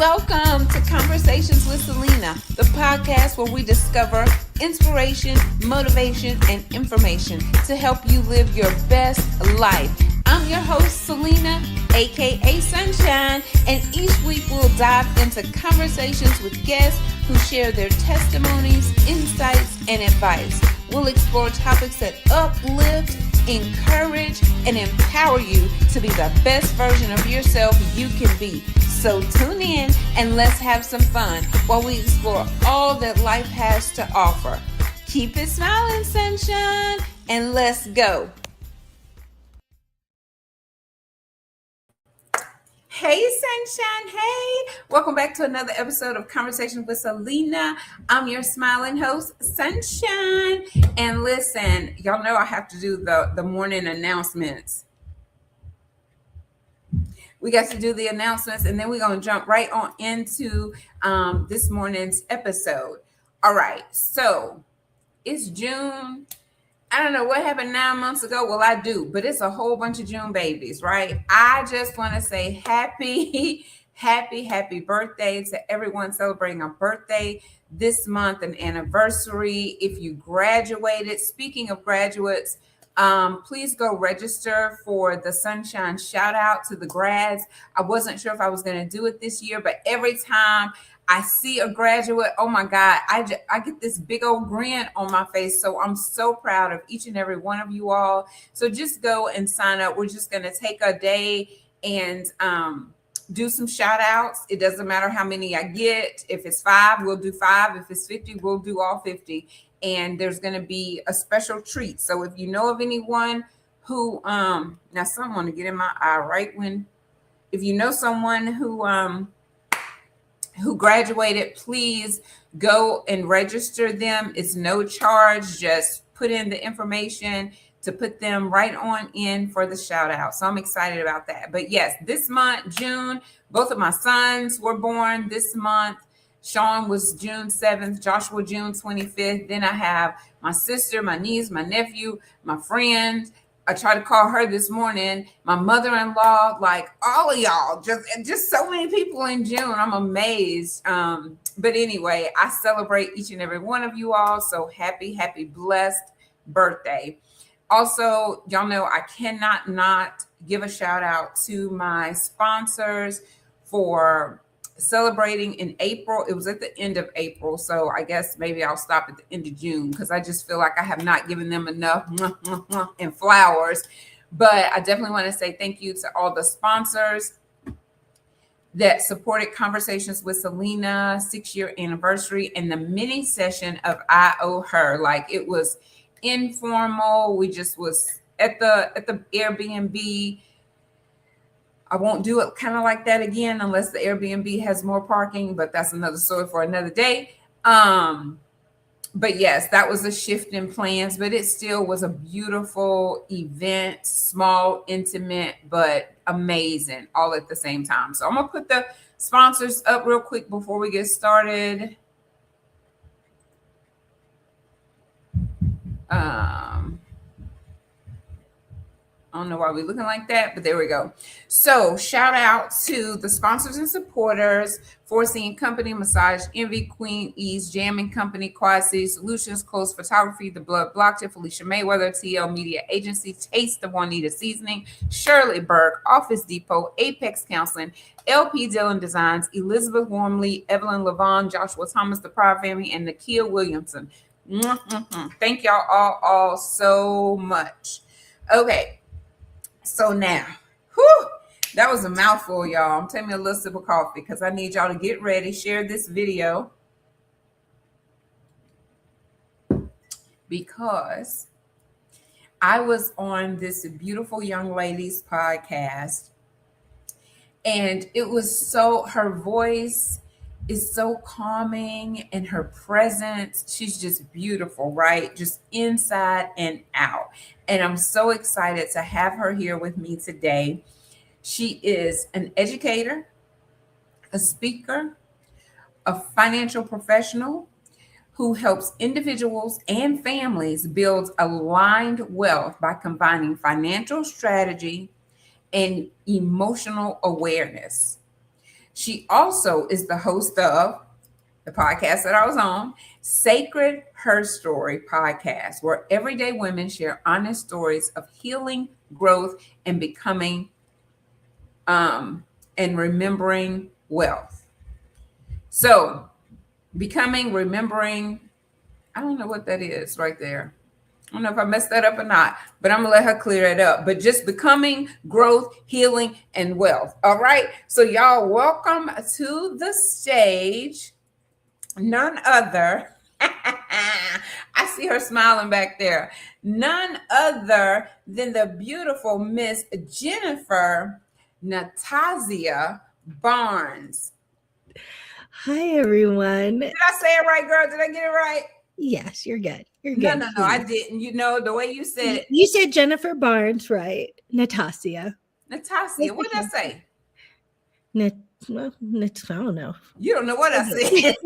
Welcome to Conversations with Celena, the podcast where we discover inspiration, motivation, and information to help you live your best life. I'm your host, Celena, aka Sunshine, and each week we'll dive into conversations with guests who share their testimonies, insights, and advice. We'll explore topics that uplift, encourage, and empower you to be the best version of yourself you can be. So tune in and let's have some fun while we explore all that life has to offer. Keep it smiling, sunshine, and let's go. Hey, sunshine. Hey, welcome back to another episode of Conversations with Celena. I'm your smiling host, Sunshine. And listen, y'all know I have to do the morning announcements. We got to do the announcements, and then we're going to jump right on into this morning's episode. All right, so it's June. I don't know what happened 9 months ago. Well, I do, but it's a whole bunch of June babies, right? I just want to say happy birthday to everyone celebrating a birthday this month, an anniversary. If you graduated, speaking of graduates, please go register for the Sunshine shout out to the grads. I wasn't sure if I was going to do it this year, but every time I see a graduate, oh my God, I get this big old grin on my face. So I'm so proud of each and every one of you all. So just go and sign up. We're just going to take a day and do some shout outs. It doesn't matter how many I get. If it's 5, we'll do 5. If it's 50, we'll do all 50. And there's going to be a special treat. So if you know of anyone who, now someone to get in my eye right when, if you know someone who graduated, please go and register them. It's no charge. Just put in the information to put them right on in for the shout out. So I'm excited about that. But yes, this month, June, both of my sons were born this month. Sean was June 7th, Joshua June 25th. Then I have my sister, my niece, my nephew, my friend. I tried to call her this morning, my mother-in-law, like all of y'all, just so many people in June. I'm amazed. But anyway, I celebrate each and every one of you all. So happy, blessed birthday. Also, y'all know I cannot not give a shout out to my sponsors for celebrating in April. It was at the end of April, so I guess maybe I'll stop at the end of June because I just feel like I have not given them enough and flowers. But I definitely want to say thank you to all the sponsors that supported Conversations with Celena 6-year anniversary and the mini session of I Owe Her. Like, it was informal. We just was at the Airbnb. I won't do it kind of like that again unless the Airbnb has more parking, but that's another story for another day. But yes, that was a shift in plans, but it still was a beautiful event, small, intimate, but amazing all at the same time. So I'm going to put the sponsors up real quick before we get started. I don't know why we're looking like that, but there we go. So shout out to the sponsors and supporters: Foreseen Company, Massage Envy, Queen Ease, Jamming Company, Quad City Solutions, Close Photography, The Blood Blockchain, Felicia Mayweather, TL Media Agency, Taste of Juanita Seasoning, Shirley Burke, Office Depot, Apex Counseling, LP Dillon Designs, Elizabeth Wormley, Evelyn Levon, Joshua Thomas, The Pryor Family, and Nakia Williamson. Thank y'all all so much. Okay. So now, that was a mouthful, y'all. I'm taking me a little sip of coffee because I need y'all to get ready. Share this video because I was on this beautiful young lady's podcast, and it was so, her voice is so calming and her presence, she's just beautiful, right? Just inside and out. And I'm so excited to have her here with me today. She is an educator, a speaker, a financial professional who helps individuals and families build aligned wealth by combining financial strategy and emotional awareness. She also is the host of the podcast that I was on, Sacred Her Story podcast, where everyday women share honest stories of healing, growth, and becoming and remembering wealth. So, becoming, remembering, I don't know what that is right there. I don't know if I messed that up or not, but I'm gonna let her clear it up. But just becoming, growth, healing, and wealth. All right. So, y'all, welcome to the stage. None other. I see her smiling back there. None other than the beautiful Miss Jennifer Natasia Barnes. Hi, everyone. Did I say it right, girl? Did I get it right? Yes, you're good. You're No, good. no, I didn't. You know, the way you said it. You said Jennifer Barnes, right? Natasia. Natasia, what did I say? I don't know. You don't know what I said.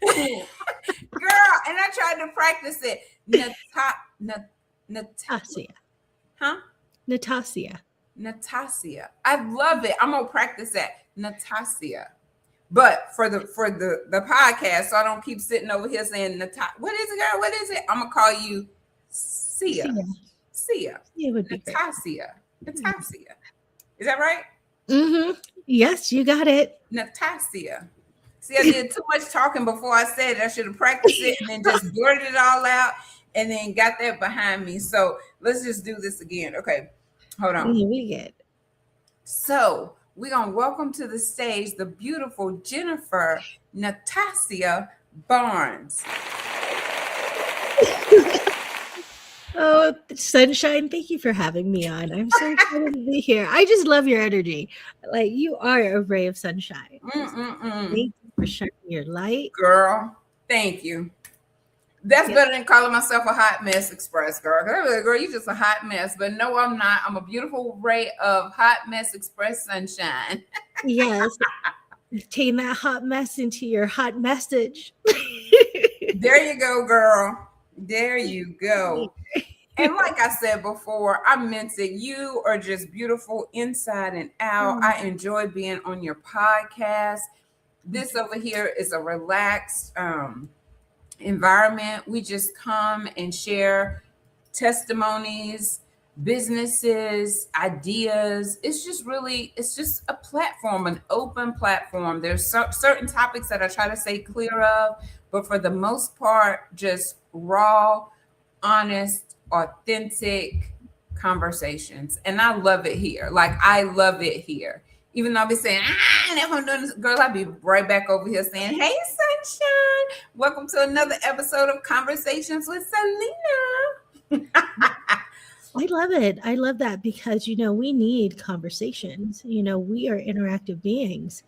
Girl, and I tried to practice it. Natasia. Huh? Natasia. Natasia. I love it. I'm gonna practice that. Natasia. But for the podcast, so I don't keep sitting over here saying what is it, girl? What is it? I'm gonna call you Sia. Sia. It would be Natasia. Natasia. Is that right? Mm-hmm. Yes, you got it. Natasia. See, I did too much talking before I said it. I should have practiced it and then just blurted it all out and then got that behind me. So let's just do this again. Okay. Hold on. We get. So we're going to welcome to the stage the beautiful Jennifer Natasia Barnes. Oh, Sunshine, thank you for having me on. I'm so excited to be here. I just love your energy. Like, you are a ray of sunshine. Thank you for shining your light. Girl, thank you. That's better than calling myself a hot mess express, girl. Girl, you just a hot mess. But no, I'm not. I'm a beautiful ray of hot mess express sunshine. Yes. Taking that hot mess into your hot message. There you go, girl. There you go. And like I said before, I meant it. You are just beautiful inside and out. I enjoy being on your podcast. This over here is a relaxed environment. We just come and share testimonies, businesses, ideas. It's just a platform, an open platform. There's certain topics that I try to stay clear of, but for the most part, just raw, honest, authentic conversations. And I love it here. Like, I love it here. Even though I'll be saying, if I'm doing this, girl, I'll be right back over here saying, hey, sunshine. Welcome to another episode of Conversations with Celena. I love it. I love that because, we need conversations. We are interactive beings.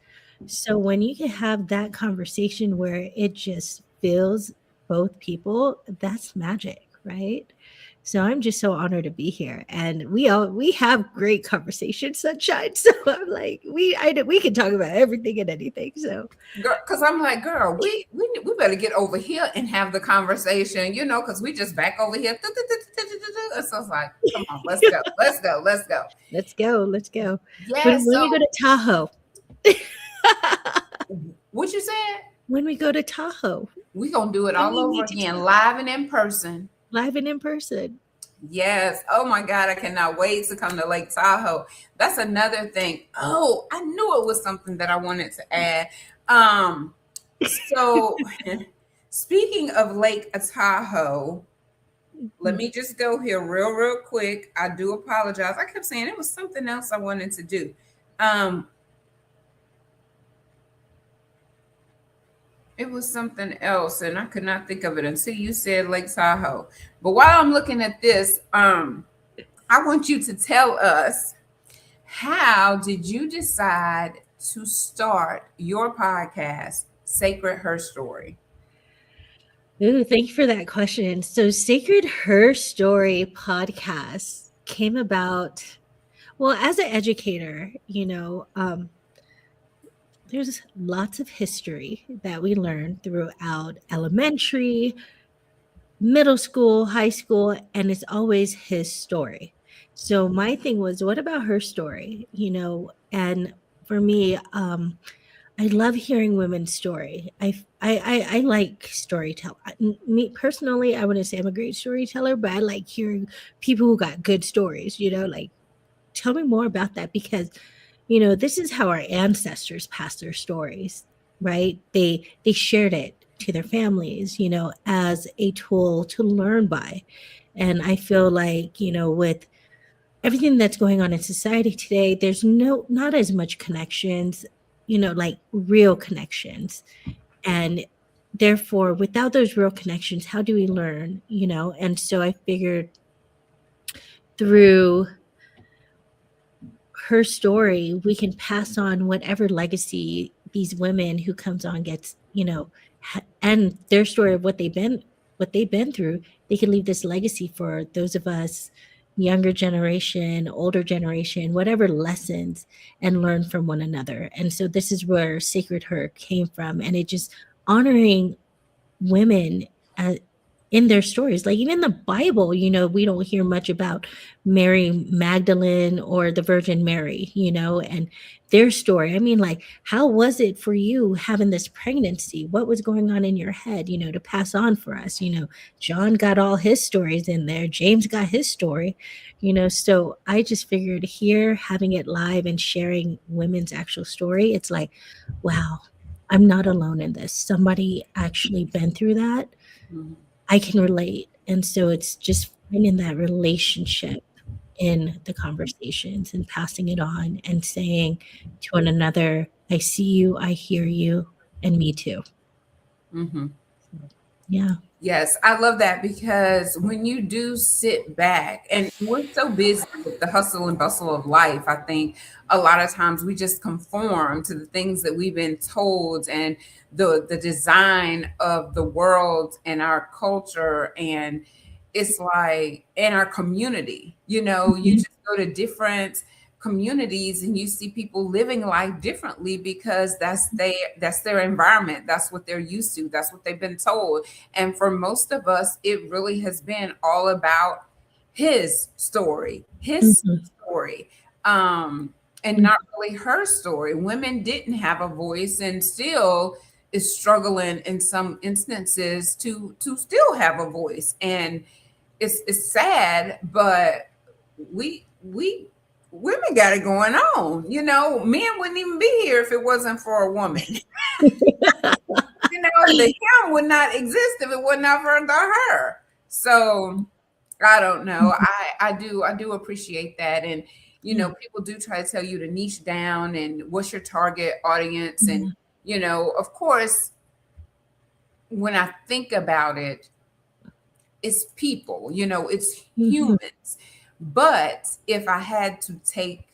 So when you can have that conversation where it just fills both people, that's magic, right? So I'm just so honored to be here, and we have great conversations, Sunshine. So I'm like, we can talk about everything and anything. So, because I'm like, girl, we better get over here and have the conversation, because we just back over here. So it's like, come on, let's go. Yes. When we go to Tahoe. What you said? When we go to Tahoe, we're gonna do it all over again, live and in person. Yes. Oh my God, I cannot wait to come to Lake Tahoe. That's another thing. Oh, I knew it was something that I wanted to add. So speaking of Lake Tahoe, let me just go here real quick. I do apologize. I kept saying it was something else I wanted to do. It was something else, and I could not think of it until you said Lake Tahoe. But while I'm looking at this, I want you to tell us, how did you decide to start your podcast, Sacred HERstory? Ooh, thank you for that question. So Sacred HERstory podcast came about, well, as an educator, there's lots of history that we learn throughout elementary, middle school, high school, and it's always his story. So my thing was, what about her story? And for me, I love hearing women's story. I like storytelling. Me personally, I wouldn't say I'm a great storyteller, but I like hearing people who got good stories. Like tell me more about that because this is how our ancestors passed their stories, right? They shared it to their families, as a tool to learn by. And I feel like, with everything that's going on in society today, there's not as much connections, like real connections. And therefore, without those real connections, how do we learn? And so I figured through her story, we can pass on whatever legacy these women who comes on gets, and their story of what they've been through. They can leave this legacy for those of us, younger generation, older generation, whatever lessons, and learn from one another. And so this is where Sacred Her came from, and it just honoring women in their stories. Like even the Bible, we don't hear much about Mary Magdalene or the Virgin Mary, and their story. I mean, like, how was it for you having this pregnancy? What was going on in your head, to pass on for us? John got all his stories in there, James got his story, so I just figured here, having it live and sharing women's actual story, it's like, wow, I'm not alone in this. Somebody actually been through that. Mhm. I can relate. And so it's just finding that relationship in the conversations and passing it on and saying to one another, I see you, I hear you, and me too. Mhm. So, yeah. Yes, I love that because when you do sit back, and we're so busy with the hustle and bustle of life, I think a lot of times we just conform to the things that we've been told and the design of the world and our culture, and it's like in our community, you Mhm. just go to different communities and you see people living life differently because that's their environment, that's what they're used to, that's what they've been told. And for most of us, it really has been all about his Mhm. story, um, and Mhm. not really her story. Women didn't have a voice and still is struggling in some instances to still have a voice. And it's sad, but we women got it going on. Men wouldn't even be here if it wasn't for a woman. The him would not exist if it was not for the her. So I don't know. Mhm. I do appreciate that. And Yeah. people do try to tell you to niche down and what's your target audience. And Yeah. of course, when I think about it, it's people, it's Mhm. humans. But if I had to take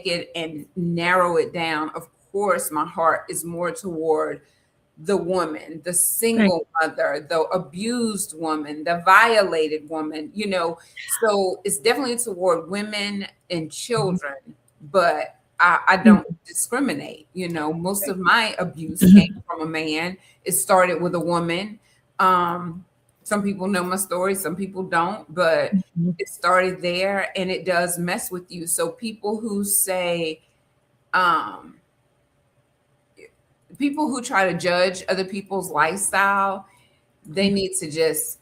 it and narrow it down, of course my heart is more toward the woman, the Right. single mother, the abused woman, the violated woman, so it's definitely toward women and Mhm. children, but I don't Mhm. discriminate. Most Right. of my abuse came Mhm. from a man. It started with a woman. Um, some people know my story, some people don't, but Mhm. it started there and it does mess with you. So um, people who try to judge other people's lifestyle, they need to just,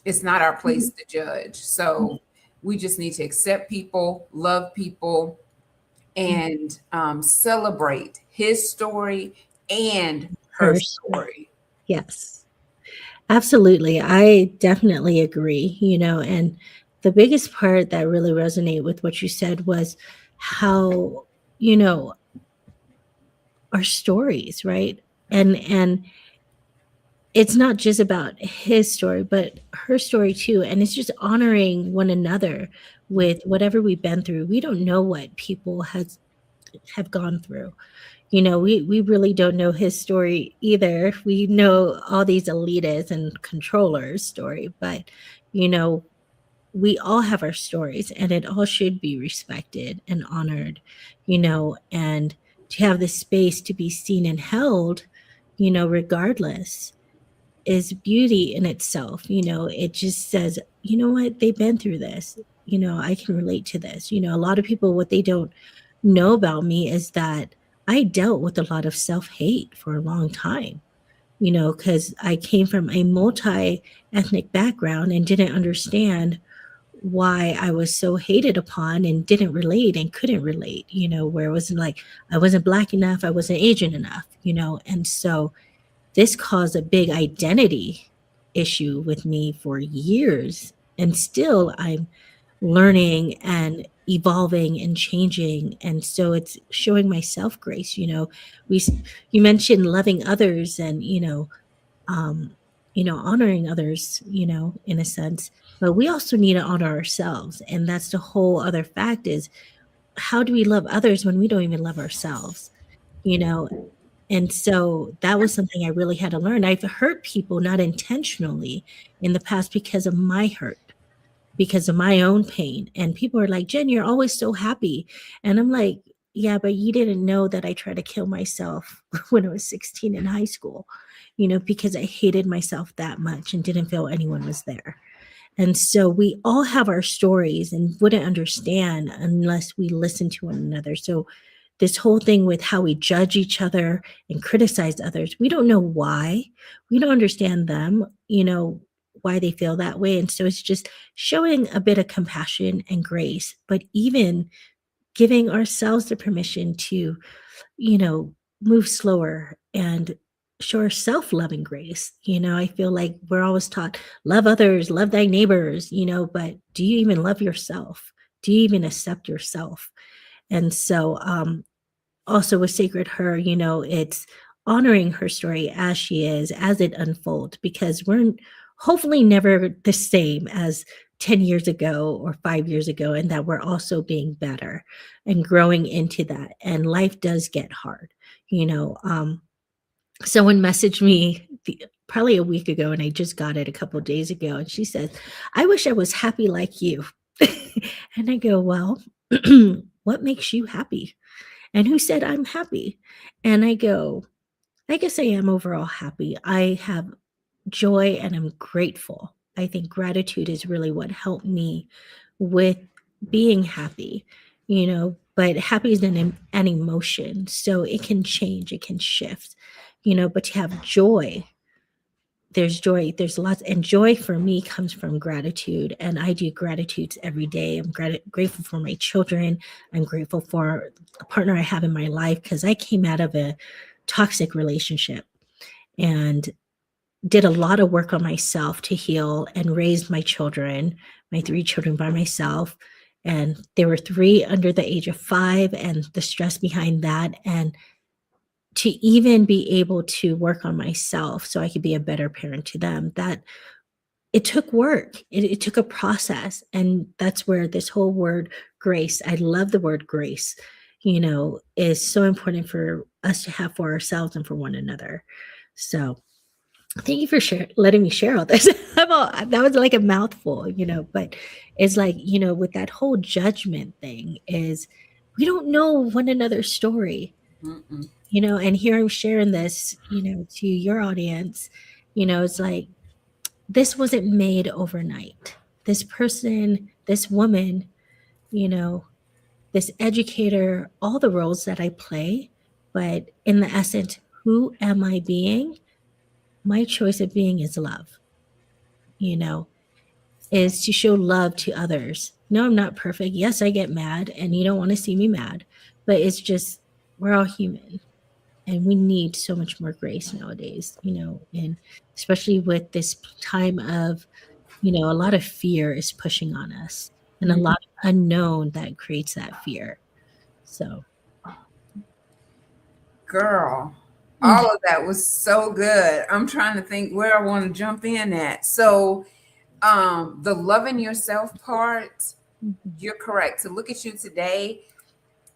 it's not our place Mhm. to judge. So we just need to accept people, love people, Mhm. and celebrate his story and her Her story. story. Yes. Absolutely. I definitely agree, and the biggest part that really resonated with what you said was how, you know, our stories, right? And it's not just about his story, but her story too. And it's just honoring one another with whatever we've been through. We don't know what people have gone through. We really don't know his story either. We know all these elitists and controllers story, but you know we all have our stories and it all should be respected and honored, and to have the space to be seen and held, regardless, is beauty in itself. It just says, you know what, they've been through this. I can relate to this. A lot of people, what they don't know about me is that I dealt with a lot of self-hate for a long time, because I came from a multi-ethnic background and didn't understand why I was so hated upon and didn't relate and couldn't relate, where it wasn't like I wasn't black enough, I wasn't Asian enough, and so this caused a big identity issue with me for years. And still, I'm learning and evolving and changing. And so it's showing myself grace. We you mentioned loving others and um, honoring others. In a sense, but we also need to honor ourselves. And that's the whole other fact is how do we love others when we don't even love ourselves? You know, and so that was something I really had to learn. I've hurt people not intentionally in the past because of my hurt, because of my own pain. And people are like, Jen, you're always so happy. And I'm like, yeah, but you didn't know that I tried to kill myself when I was 16 in high school, because I hated myself that much and didn't feel anyone was there. And so we all have our stories and wouldn't understand unless we listen to one another. So this whole thing with how we judge each other and criticize others, we don't know why. We don't understand them, why they feel that way. And so it's just showing a bit of compassion and grace, but even giving ourselves the permission to, you know, move slower and show our self-loving grace. I feel like we're always taught, love others, love thy neighbors, but do you even love yourself? Do you even accept yourself? And so also with Sacred Her, it's honoring her story as she is, as it unfolds, because we're hopefully never the same as 10 years ago or 5 years ago, and that we're also being better and growing into that. And life does get hard. Someone messaged me probably a week ago, and I just got it a couple of days ago. And she says, I wish I was happy like you. And I go, well, what makes you happy? And who said I'm happy? And I go, I guess I am overall happy. I have joy and I'm grateful. I think gratitude is really what helped me with being happy, but happy is an emotion. So it can change, it can shift, but to have joy, there's lots, and joy for me comes from gratitude. And I do gratitudes every day. I'm grateful for my children. I'm grateful for the partner I have in my life, because I came out of a toxic relationship and did a lot of work on myself to heal and raised my children, my 3 children, by myself. And there were 3 under the age of 5, and the stress behind that, and to even be able to work on myself so I could be a better parent to them, that it took work. It took a process. And that's where this whole word grace, I love the word grace, is so important for us to have for ourselves and for one another. So thank you for letting me share all this. That was like a mouthful, but it's like, with that whole judgment thing is we don't know one another's story. Mm-mm. And here I'm sharing this, to your audience, it's like, this wasn't made overnight. This person, this woman, you know, this educator, all the roles that I play, but in the essence, who am I being? My choice of being is love, you know, is to show love to others. No, I'm not perfect. Yes, I get mad, and you don't want to see me mad, but it's just, we're all human. And we need so much more grace nowadays, and especially with this time of, a lot of fear is pushing on us, and a Mm. lot of unknown that creates that fear. So, Girl, mm, all of that was so good. I'm trying to think where I want to jump in at. So, the loving yourself part, mhm, you're correct. To look at you today,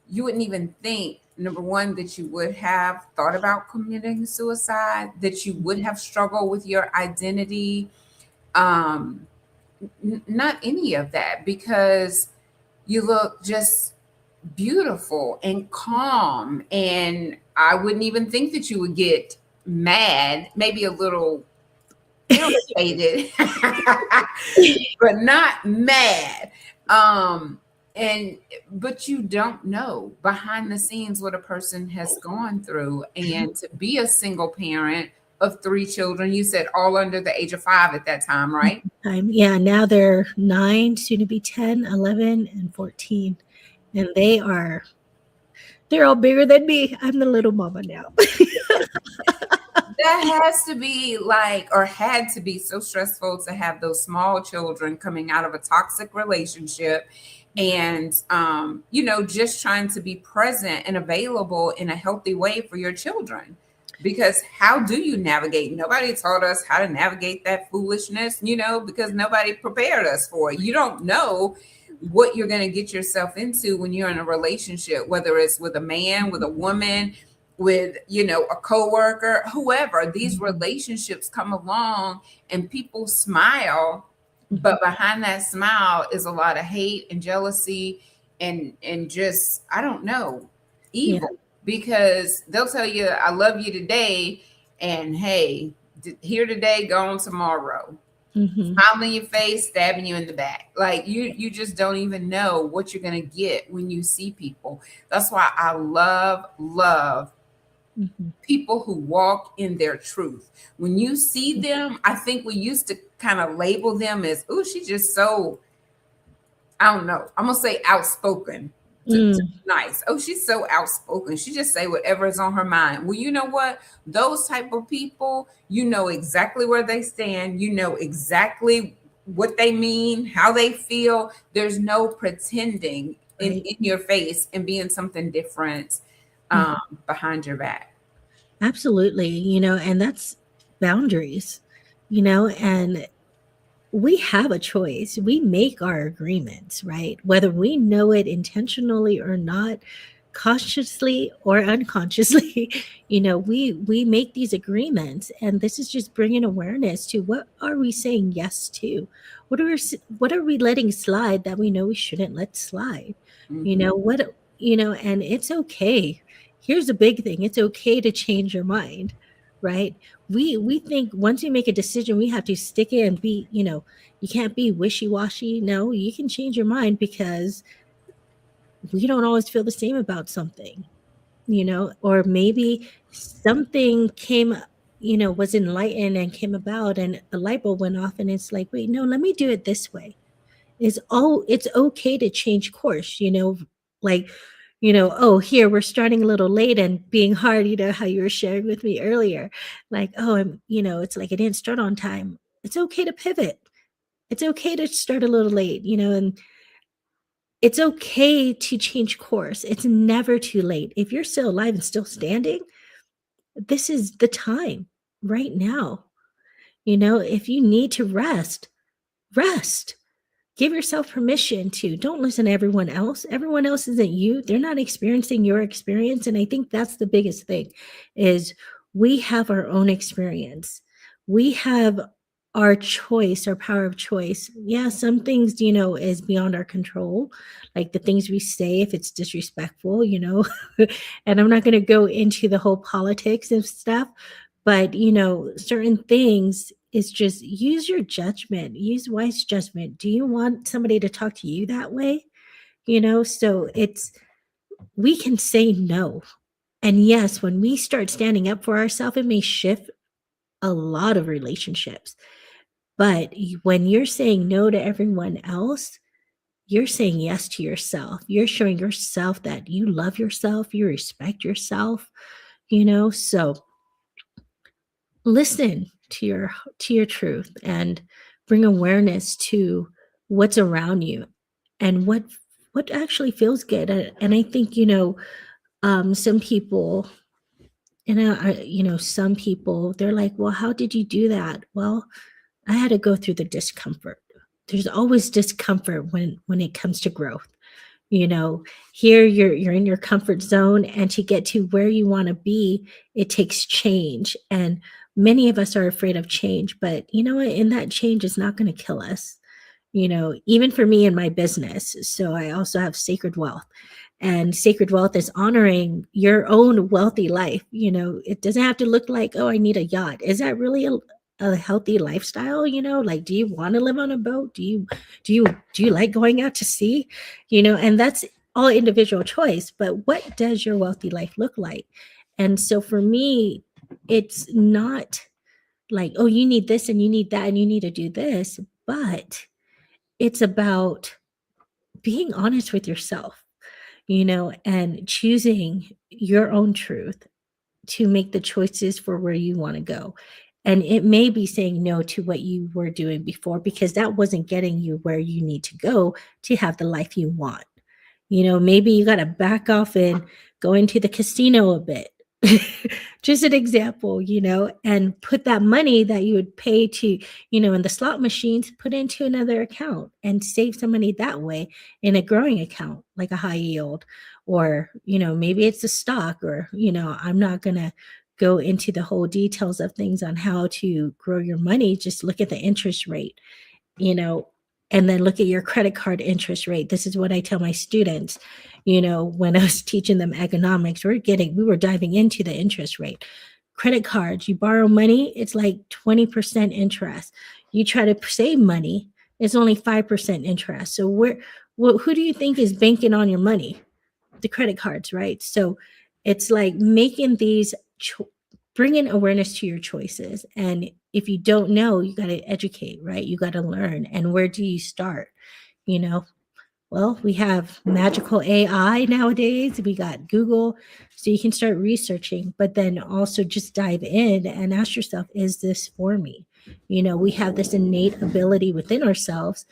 you wouldn't even think, number one, that you would have thought about committing suicide, that you would have struggled with your identity. Um, Not any of that, because you look just beautiful and calm. And I wouldn't even think that you would get mad, maybe a little irritated, but not mad. Um, and but you don't know behind the scenes what a person has gone through. And to be a single parent of three children, you said all under the age of 5 at that time, right? Yeah, now they're 9, soon to be 10, 11, and 14. And they're all bigger than me. I'm the little mama now. That has to be like, or had to be so stressful to have those small children coming out of a toxic relationship, and just trying to be present and available in a healthy way for your children. Because how do you navigate? Nobody taught us how to navigate that foolishness, because nobody prepared us for it. You don't know what you're going to get yourself into when you're in a relationship, whether it's with a man, with a woman, with a coworker, whoever. These relationships come along and people smile, but behind that smile is a lot of hate and jealousy, and just, I don't know, Yeah. evil. Because they'll tell you, I love you today, and hey, here today, gone tomorrow. Hmm. Smile in your face, stabbing you in the back. Like, you just don't even know what you're going to get when you see people. That's why I love Hmm. people who walk in their truth. When you see them, I think we used to kind of label them as, oh, she's just so, I don't know, I'm gonna say outspoken to Mm, be nice. Oh, she's so outspoken. She just say whatever is on her mind. Well, you know what? Those type of people, you know exactly where they stand. You know exactly what they mean, how they feel. There's no pretending right. in your face and being something different Mhm. behind your back. Absolutely. And that's boundaries, and we have a choice. We make our agreements, right? Whether we know it intentionally or not, consciously or unconsciously, we make these agreements, and this is just bringing awareness to what are we saying yes to? What are we letting slide that we know we shouldn't let slide? Mhm. And it's okay. Here's the big thing. It's okay to change your mind, right? We think once we make a decision, we have to stick it and be, you can't be wishy-washy. No, you can change your mind because we don't always feel the same about something, or maybe something was enlightened and came about and a light bulb went off and it's like, wait, no, let me do it this way. It's okay to change course, like, oh, here we're starting a little late and being hard, how you were sharing with me earlier. Like, oh, it's like I didn't start on time. It's okay to pivot. It's okay to start a little late, and it's okay to change course. It's never too late. If you're still alive and still standing, this is the time right now. If you need to rest, rest. Give yourself permission to. Don't listen to everyone else. Everyone else isn't you. They're not experiencing your experience. And I think that's the biggest thing is we have our own experience. We have our choice, our power of choice. Yeah, some things, is beyond our control, like the things we say if it's disrespectful, and I'm not going to go into the whole politics of stuff, but certain things is just use your judgment, use wise judgment. Do you want somebody to talk to you that way? So we can say no. And yes, when we start standing up for ourselves, it may shift a lot of relationships. But when you're saying no to everyone else, you're saying yes to yourself. You're showing yourself that you love yourself, you respect yourself, so listen to your truth and bring awareness to what's around you and what actually feels good. And I think some people, some people, they're like, well, how did you do that? Well, I had to go through the discomfort. There's always discomfort when it comes to growth. you know Here you're in your comfort zone, and to get to where you want to be, it takes change. And many of us are afraid of change, but you know what, in that change is not going to kill us. Even for me in my business, so I also have Sacred Wealth, and Sacred Wealth is honoring your own wealthy life. It doesn't have to look like, oh, I need a yacht. Is that really a healthy lifestyle? Like, do you want to live on a boat? Do you like going out to sea? And that's all individual choice, but what does your wealthy life look like? And so for me, it's not like, oh, you need this and you need that and you need to do this, but it's about being honest with yourself, and choosing your own truth to make the choices for where you want to go. And it may be saying no to what you were doing before because that wasn't getting you where you need to go to have the life you want. Maybe you got to back off and go into the casino a bit. Just an example, and put that money that you would pay to, in the slot machines, put into another account and save some money that way in a growing account, like a high yield, or, maybe it's a stock, or, I'm not going to go into the whole details of things on how to grow your money. Just look at the interest rate, you know, and then look at your credit card interest rate. This is what I tell my students, when I was teaching them economics, we were diving into the interest rate. Credit cards, you borrow money, it's like 20% interest. You try to save money, it's only 5% interest. So who do you think is banking on your money? The credit cards, right? So it's like making these bringing awareness to your choices. And if you don't know, you got to educate, right? You got to learn. And where do you start? You know, well, we have magical AI nowadays. We got Google, so you can start researching, but then also just dive in and ask yourself, is this for me? We have this innate ability within ourselves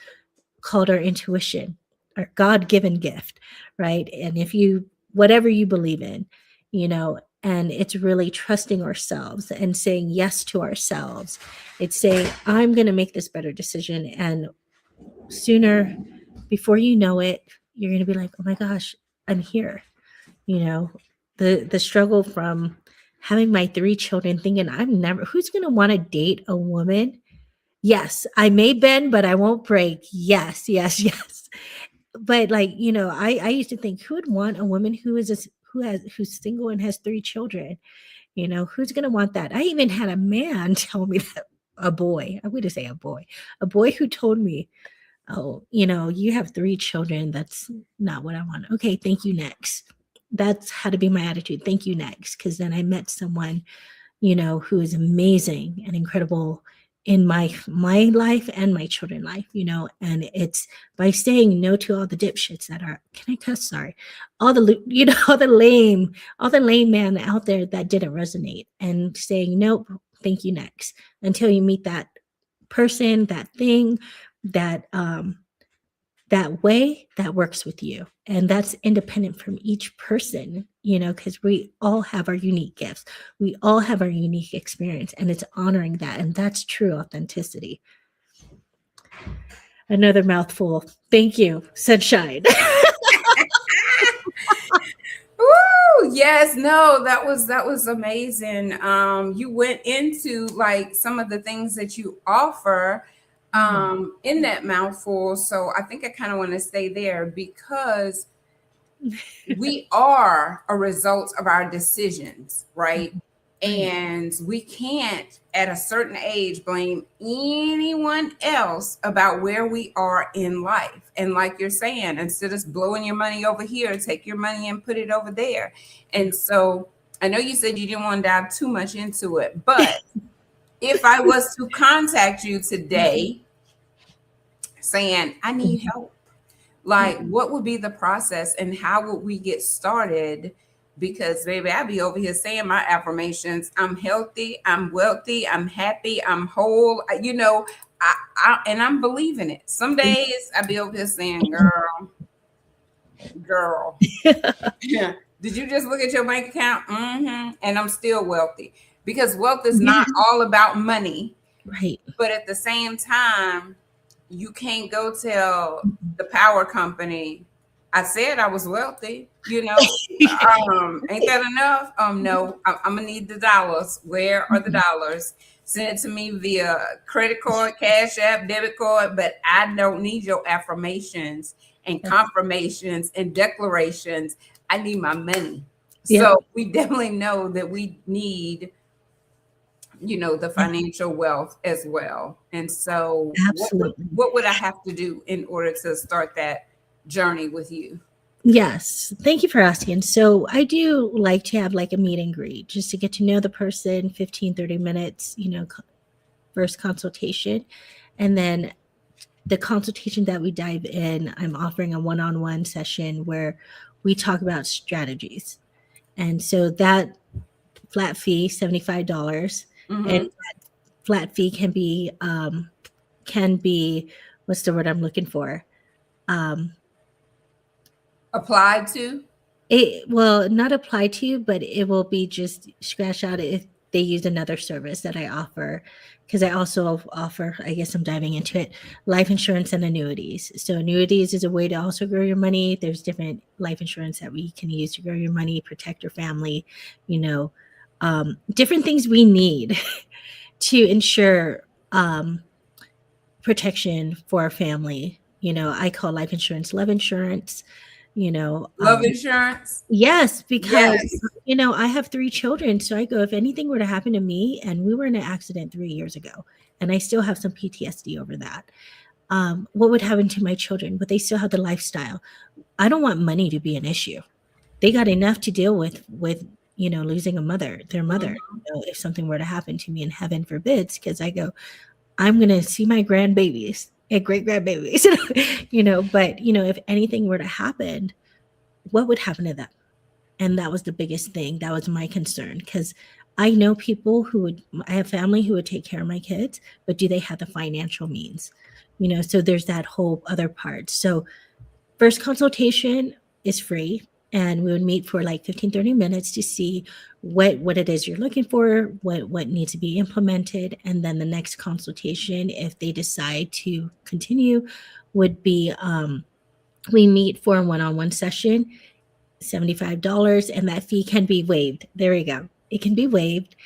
called our intuition, our God-given gift, right? And whatever you believe in, and it's really trusting ourselves and saying yes to ourselves. It's saying, I'm going to make this better decision. And sooner, before you know it, you're going to be like, oh my gosh, I'm here. The struggle from having my 3 children, thinking who's going to want to date a woman? Yes, I may bend, but I won't break. Yes, yes, yes. But I used to think, who would want a woman who's single and has 3 children? Who's going to want that? I even had a man tell me that, a boy, I wouldn't say a boy who told me, oh, you have 3 children. That's not what I want. Okay, thank you, next. That's how to be my attitude. Thank you, next. Because then I met someone, who is amazing and incredible in my life and my children's life, and it's by saying no to all the dipshits that are, can I cuss? Sorry. All the, all the lame man out there that didn't resonate, and saying, nope, thank you, next, until you meet that person, that thing, that way that works with you. And that's independent from each person, because we all have our unique gifts. We all have our unique experience, and it's honoring that. And that's true authenticity. Another mouthful. Thank you, sunshine. Woo! Yes, no, that was amazing. You went into like some of the things that you offer in that mouthful. So I think I kind of want to stay there, because we are a result of our decisions, right? And we can't at a certain age blame anyone else about where we are in life. And like you're saying, instead of blowing your money over here, take your money and put it over there. And so I know you said you didn't want to dive too much into it, but if I was to contact you today saying, I need help, like, what would be the process and how would we get started? Because baby, I'd be over here saying my affirmations. I'm healthy, I'm wealthy, I'm happy, I'm whole. And I'm believing it. Some days I'd be over here saying, girl, yeah. Did you just look at your bank account? Mm-hmm. And I'm still wealthy, because wealth is not all about money. Right. But at the same time, you can't go tell the power company, I said I was wealthy, ain't that enough? No, I'm gonna need the dollars. Where are the dollars? Send it to me via credit card, Cash App, debit card, but I don't need your affirmations and confirmations and declarations. I need my money. So we definitely know that we need the financial wealth as well. And so Absolutely. what would I have to do in order to start that journey with you? Yes, thank you for asking. So I do like to have like a meet and greet just to get to know the person, 15, 30 minutes, first consultation. And then the consultation that we dive in, I'm offering a one-on-one session where we talk about strategies. And so that flat fee, $75, and Hmm. flat fee can be what's the word I'm looking for? Um, Applied to? It will not apply to you, but it will be just scratch out if they use another service that I offer. Because I also offer, I guess I'm diving into it, life insurance and annuities. So annuities is a way to also grow your money. There's different life insurance that we can use to grow your money, protect your family, you know, different things we need to ensure protection for our family. I call life insurance love insurance. You know, Love um, insurance? Yes, because, Yes. I have 3 children, so I go, if anything were to happen to me, and we were in an accident 3 years ago, and I still have some PTSD over that, what would happen to my children? But they still have the lifestyle. I don't want money to be an issue. They got enough to deal with, losing their mother, Hmm. if something were to happen to me, and heaven forbids, because I go, I'm gonna see my grandbabies and great grandbabies, but, if anything were to happen, what would happen to them? And that was the biggest thing. That was my concern because I know people I have family who would take care of my kids, but do they have the financial means? So there's that whole other part. So first consultation is free, and we would meet for like 15, 30 minutes to see what it is you're looking for, what needs to be implemented. And then the next consultation, if they decide to continue, would be we meet for a one-on-one session, $75, and that fee can be waived. There we go. It can be waived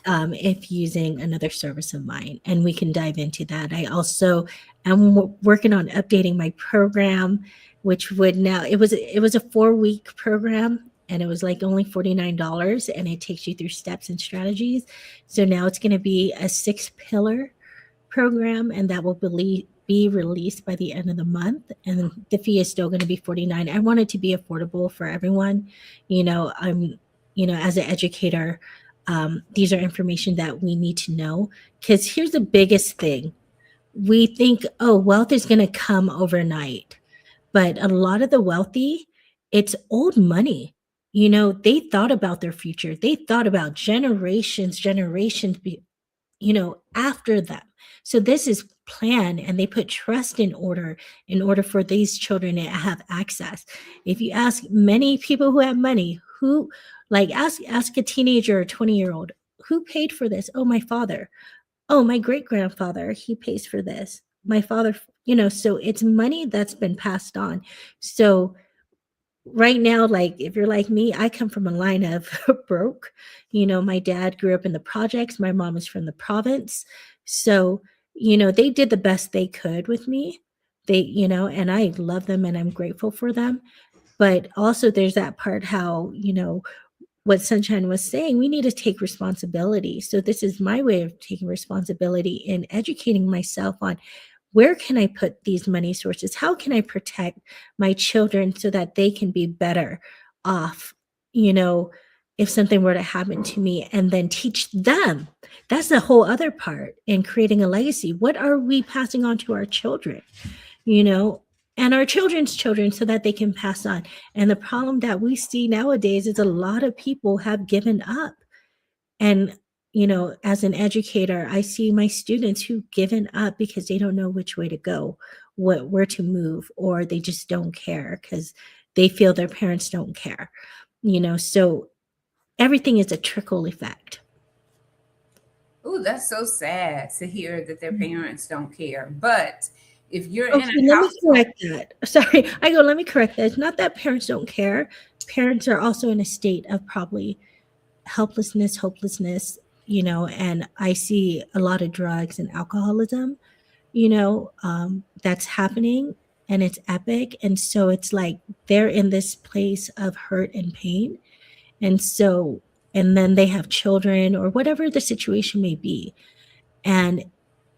if using another service of mine, and we can dive into that. I also am working on updating my program, which would now it was a 4-week program, and it was like only $49, and it takes you through steps and strategies. So now it's going to be a 6 pillar program, and that will be released by the end of the month, and the fee is still going to be 49. I want it to be affordable for everyone. I'm as an educator, these are information that we need to know, because here's the biggest thing. We think, oh, wealth is going to come overnight, but a lot of the wealthy, it's old money. They thought about their future. They thought about generations after them. So this is planned, and they put trust in order for these children to have access. If you ask many people who have money, who like ask a teenager or 20-year-old, who paid for this? Oh, my father. Oh, my great grandfather, he pays for this. My father, so it's money that's been passed on. So right now, like if you're like me, I come from a line of broke. My dad grew up in the projects, my mom is from the province. So, they did the best they could with me. And I love them and I'm grateful for them. But also there's that part how, what Sunshine was saying, we need to take responsibility. So this is my way of taking responsibility in educating myself on, where can I put these money sources? How can I protect my children so that they can be better off, you know, if something were to happen to me, and then teach them? That's the whole other part in creating a legacy. What are we passing on to our children, you know, and our children's children, so that they can pass on? And the problem that we see nowadays is a lot of people have given up. And, as an educator, I see my students who've given up because they don't know which way to go, where to move, or they just don't care because they feel their parents don't care. So everything is a trickle effect. Oh, that's so sad to hear that their parents don't care. But if you're in Okay, a let me household, correct that. Sorry, let me correct that. It's not that parents don't care. Parents are also in a state of probably helplessness, hopelessness, and I see a lot of drugs and alcoholism, that's happening, and it's epic. And so it's like they're in this place of hurt and pain. And so and then they have children or whatever the situation may be, and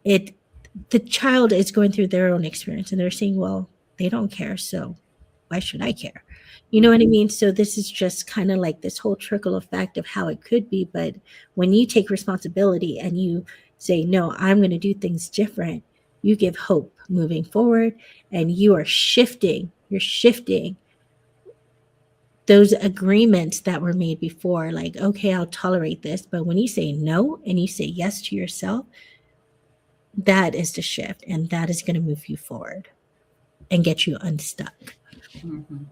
it the child is going through their own experience and they're saying, well, they don't care, so why should I care? You know what I mean? So this is just kind of like this whole trickle effect of how it could be. But when you take responsibility and you say, no, I'm going to do things different, you give hope moving forward, and you're shifting those agreements that were made before, like, okay, I'll tolerate this. But when you say no and you say yes to yourself, that is the shift, and that is going to move you forward and get you unstuck. Mhm.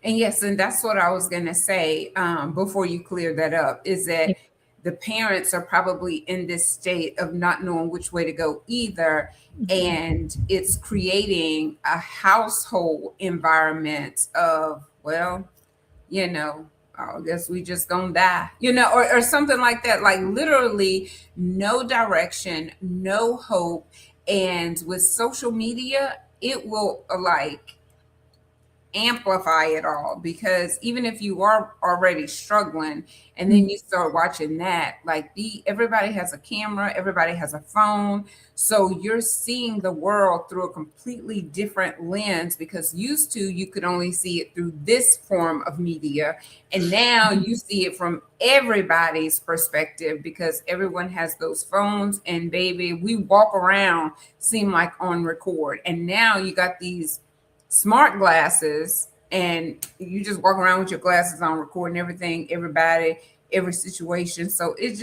And yes, and that's what I was going to say before you clear that up, is that the parents are probably in this state of not knowing which way to go either. And it's creating a household environment of, well, you know, I guess we just gonna die, or something like that. Like literally no direction, no hope. And with social media, it will like amplify it all, because even if you are already struggling and then you start watching that, like everybody has a camera, everybody has a phone, so you're seeing the world through a completely different lens, because used to you could only see it through this form of media, and now you see it from everybody's perspective because everyone has those phones, and baby, we walk around seem like on record. And now you got these smart glasses, and you just walk around with your glasses on, recording everything, everybody, every situation. So it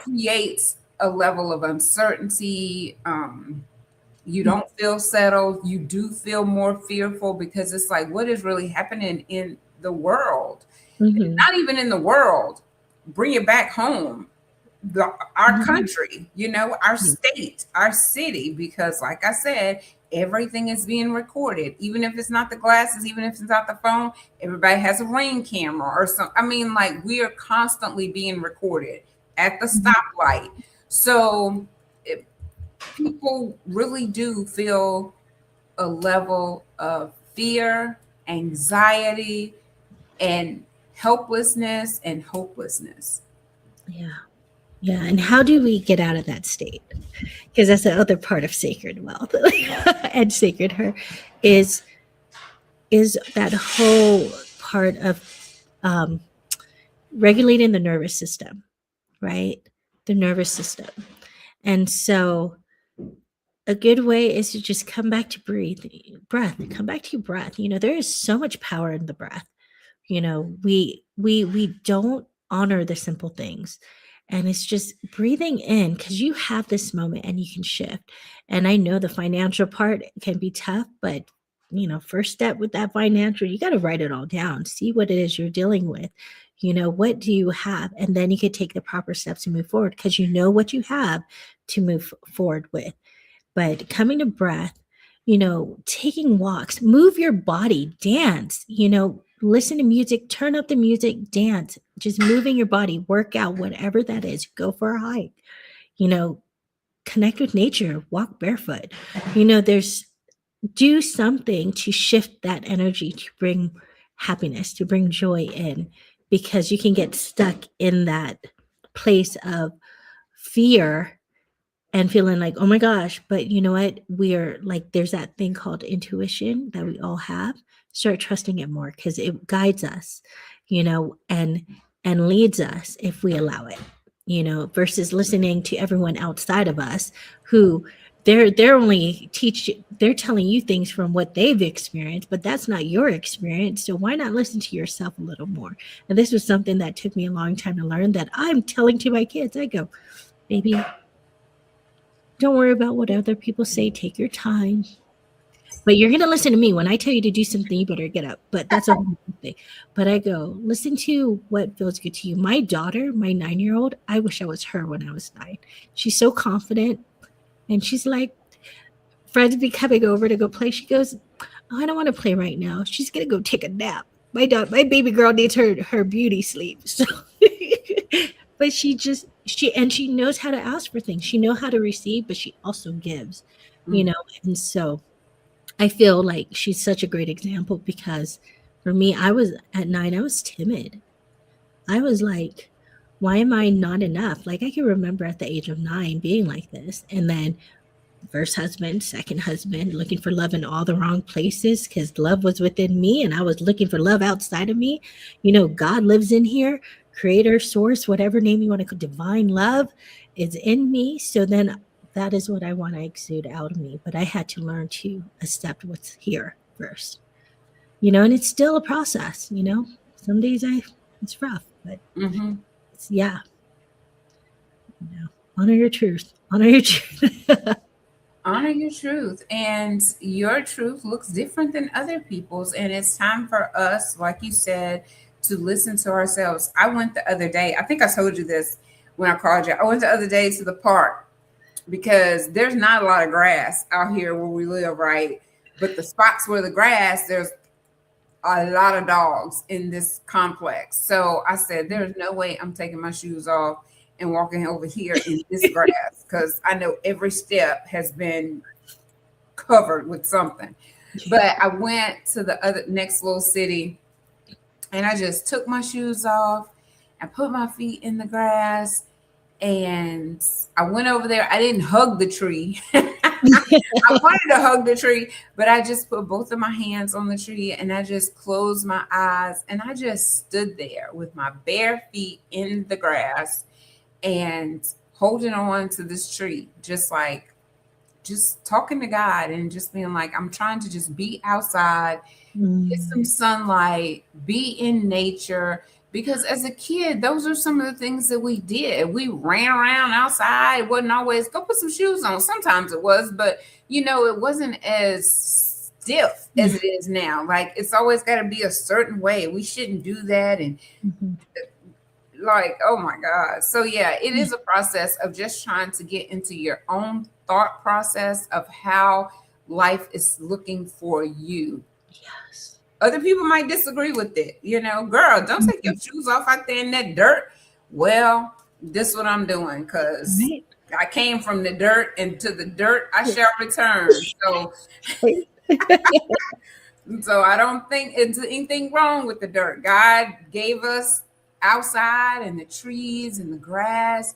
creates a level of uncertainty. You don't feel settled. You do feel more fearful, because it's like, what is really happening in the world? Mm-hmm. Not even in the world. Bring it back home, our Mm-hmm. country, our state, our city, because like I said, everything is being recorded. Even if it's not the glasses, even if it's not the phone, everybody has a ring camera or something. I mean, like, we are constantly being recorded at the stoplight. So people really do feel a level of fear, anxiety, and helplessness and hopelessness. Yeah. Yeah. And how do we get out of that state? Because that's the other part of sacred wealth and sacred her is that whole part of um, regulating the nervous system, right? The nervous system. And so a good way is to just come back to breath, come back to your breath. There is so much power in the breath. We don't honor the simple things, and it's just breathing in, because you have this moment and you can shift. And I know the financial part can be tough, but first step with that financial, you got to write it all down, see what it is you're dealing with. What do you have, and then you could take the proper steps to move forward, because you know what you have to move forward with. But coming to breath, taking walks, move your body, dance, listen to music, turn up the music, dance, just moving your body, work out, whatever that is, go for a hike, you know, connect with nature, walk barefoot, there's do something to shift that energy, to bring happiness, to bring joy in, because you can get stuck in that place of fear and feeling like, oh my gosh, but you know what? We're like, there's that thing called intuition that we all have. Start trusting it more, because it guides us, and leads us if we allow it, versus listening to everyone outside of us who they're only they're telling you things from what they've experienced, but that's not your experience. So why not listen to yourself a little more? And this was something that took me a long time to learn, that I'm telling to my kids. I go, baby, don't worry about what other people say. Take your time. But you're going to listen to me. When I tell you to do something, you better get up. But that's a whole thing. But I go, listen to what feels good to you. My daughter, my 9-year-old, I wish I was her when I was 9. She's so confident. And she's like, friends be coming over to go play. She goes, oh, I don't want to play right now. She's going to go take a nap. My baby girl needs her beauty sleep. So but she knows how to ask for things. She knows how to receive, but she also gives, Mm. and so I feel like she's such a great example, because For me, I was at 9, I was timid. I was like, why am I not enough? Like I can remember at the age of 9 being like this. And then first husband, second husband, looking for love in all the wrong places because love was within me and I was looking for love outside of me. God lives in here, creator, source, whatever name you want to call, divine love is in me. So then that is what I want to exude out of me. But I had to learn to accept what's here first, and it's still a process. Some days it's rough, but Mm-hmm. yeah, honor your truth, honor your truth. Honor your truth, and your truth looks different than other people's, and it's time for us, like you said, to listen to ourselves. I went the other day, I think I told you this when I called you. I went the other day to the park because there's not a lot of grass out here where we live, right? But the spots where the grass, there's a lot of dogs in this complex. So I said, there's no way I'm taking my shoes off and walking over here in this grass because I know every step has been covered with something. But I went to the other next little city and I just took my shoes off and put my feet in the grass. And I went over there. I didn't hug the tree. I wanted to hug the tree, but I just put both of my hands on the tree and I just closed my eyes and I just stood there with my bare feet in the grass and holding on to this tree, just talking to God and just being like, I'm trying to just be outside, get some sunlight, be in nature. Because as a kid, those are some of the things that we did. We ran around outside. It wasn't always go put some shoes on. Sometimes it was, but it wasn't as stiff as it is now. Like it's always got to be a certain way. We shouldn't do that. And like, oh my God. So yeah, it is a process of just trying to get into your own thought process of how life is looking for you. Yes. Other people might disagree with it. Girl, don't take your shoes off out there in that dirt. Well, this is what I'm doing because Right. I came from the dirt and to the dirt I shall return. So I don't think it's anything wrong with the dirt. God gave us outside and the trees and the grass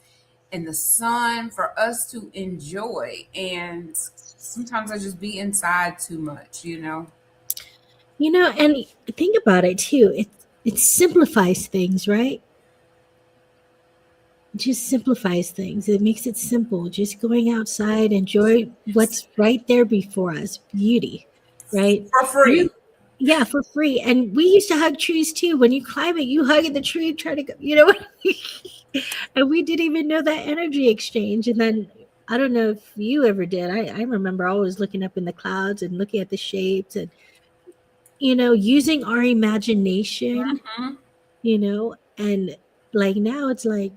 and the sun for us to enjoy. And sometimes I just be inside too much. And think about it too. It simplifies things, right? It just simplifies things. It makes it simple. Just going outside, enjoy what's right there before us. Beauty, right? For free. Yeah, for free. And we used to hug trees too. When you climb it, you hug the tree and try to go, and we didn't even know that energy exchange. And then I don't know if you ever did. I remember always looking up in the clouds and looking at the shapes and using our imagination, and like now it's like,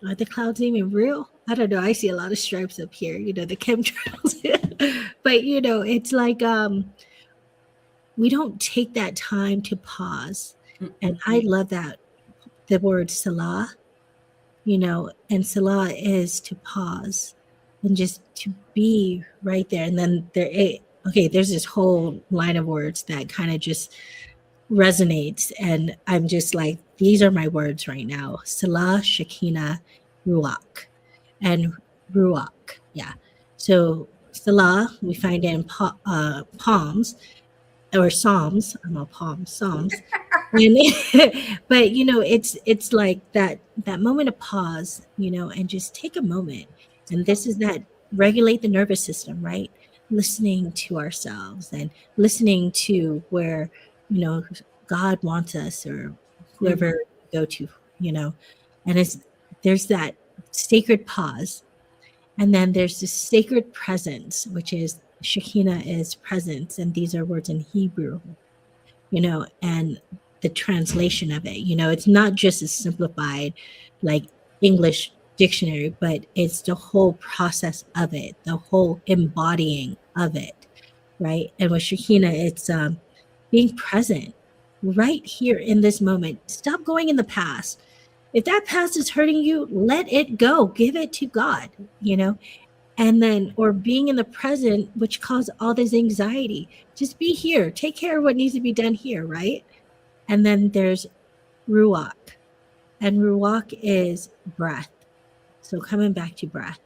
are the clouds even real? I don't know. I see a lot of stripes up here, the chemtrails. But it's like we don't take that time to pause. And I love that the word Salah, and Salah is to pause and just to be right there. And then there's this whole line of words that kind of just resonates. And I'm just like, these are my words right now. Salah, Shekinah, Ruach. And Ruach. Yeah. So Salah, we find it in Palms or Psalms. I'm all Palms, Psalms. And, but it's like that moment of pause, and just take a moment. And this is that regulate the nervous system, right? Listening to ourselves and listening to where God wants us or whoever we go to, and there's that sacred pause, and then there's this sacred presence, which is Shekinah is presence, and these are words in Hebrew, and the translation of it, it's not just as simplified like English dictionary, but it's the whole process of it, the whole embodying of it, right? And with Shekinah, it's being present right here in this moment. Stop going in the past. If that past is hurting you, let it go. Give it to God, and then, or being in the present, which caused all this anxiety. Just be here. Take care of what needs to be done here, right? And then there's ruach. And ruach is breath. So coming back to breath,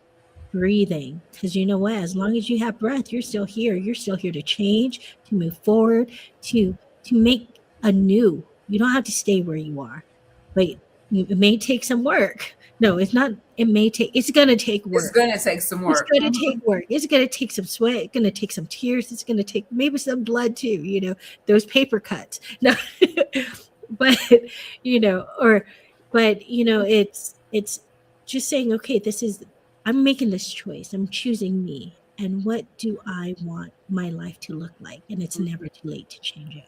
breathing, because you know what? As long as you have breath, you're still here. You're still here to change, to move forward, to make anew. You don't have to stay where you are, but it may take some work. No, it's not. It may take. It's gonna take It's work. going to take some It's work. gonna take work. It's gonna take some sweat. It's gonna take some tears. It's gonna take maybe some blood too. Those paper cuts. No, but or but it's just saying, okay, I'm making this choice. I'm choosing me. And what do I want my life to look like? And it's never too late to change it.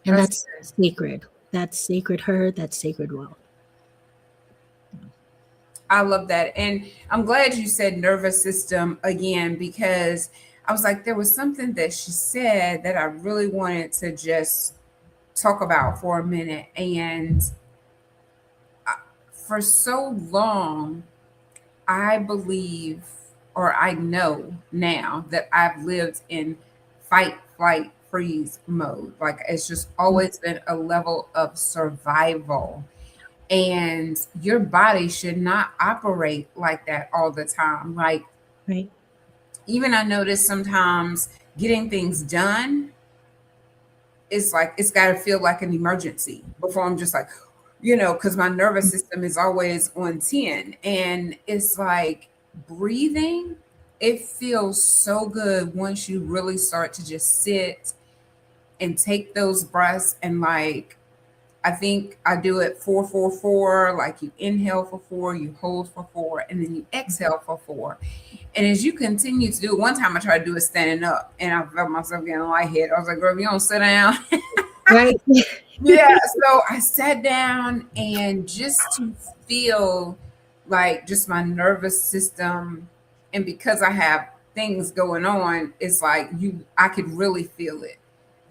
And That's that's good. sacred. That's sacred her. That's sacred wealth. I love that. And I'm glad you said nervous system again, because I was like, there was something that she said that I really wanted to just talk about for a minute. And for so long, I believe, or I know now that I've lived in fight, flight, freeze mode. Like it's just always been a level of survival. And your body should not operate like that all the time. Like, Right. even I notice sometimes getting things done is like, it's got to feel like an emergency before I'm just like, because my nervous system is always on 10. And it's like breathing, it feels so good once you really start to just sit and take those breaths. And like, I think I do it 4 4 4. Like you inhale for 4, you hold for 4, and then you exhale for 4. And as you continue to do it, one time I tried to do it standing up and I felt myself getting lightheaded. I was like, girl, if you don't sit down. Right. Yeah. So I sat down, and just to feel like just my nervous system, and because I have things going on, it's like I could really feel it,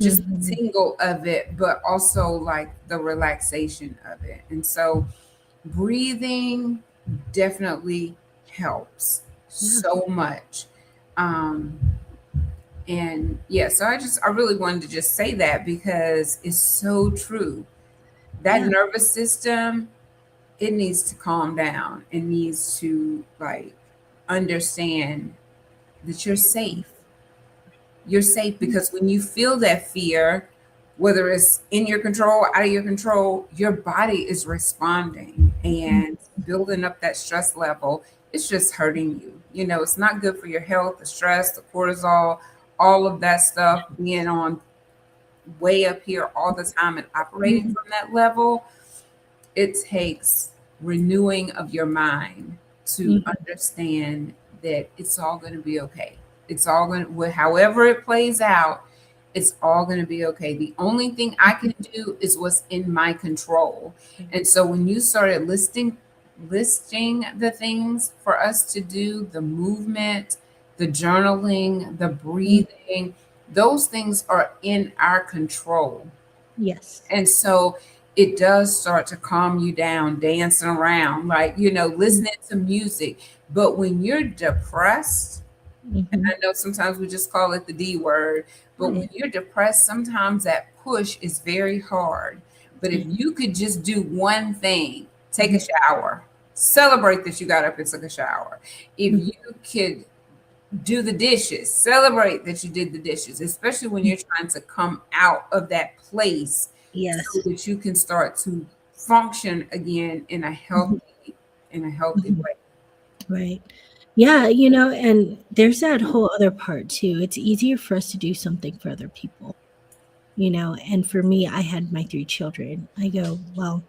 just the Mhm. tingle of it, but also like the relaxation of it. And so breathing definitely helps Yeah. so much. Um, and yeah, so I really wanted to just say that because it's so true. That Yeah. nervous system, it needs to calm down. It needs to like understand that you're safe. You're safe because when you feel that fear, whether it's in your control, out of your control, your body is responding and building up that stress level. It's just hurting you. It's not good for your health, the stress, the cortisol, all of that stuff being on way up here all the time and operating Mhm. from that level. It takes renewing of your mind to Mhm. understand that it's all going to be okay. It's all going to, however it plays out, it's all going to be okay. The only thing I can do is what's in my control. And so when you started listing the things for us to do, the movement, the journaling, the Mhm. breathing, those things are in our control. Yes. And so it does start to calm you down, dancing around, like, listening to music. But when you're depressed, and Mhm. I know sometimes we just call it the D word, but when Right. you're depressed, sometimes that push is very hard. But if Yeah. you could just do one thing, take a Mhm. shower, celebrate that you got up and took a shower. If Mhm. you could do the dishes, celebrate that you did the dishes, especially when you're trying to come out of that place so Yes. that you can start to function again in a Mhm. healthy Mhm. way. Right. Yeah, and there's that whole other part too. It's easier for us to do something for other people, and for me, I had my 3 children. I go, well,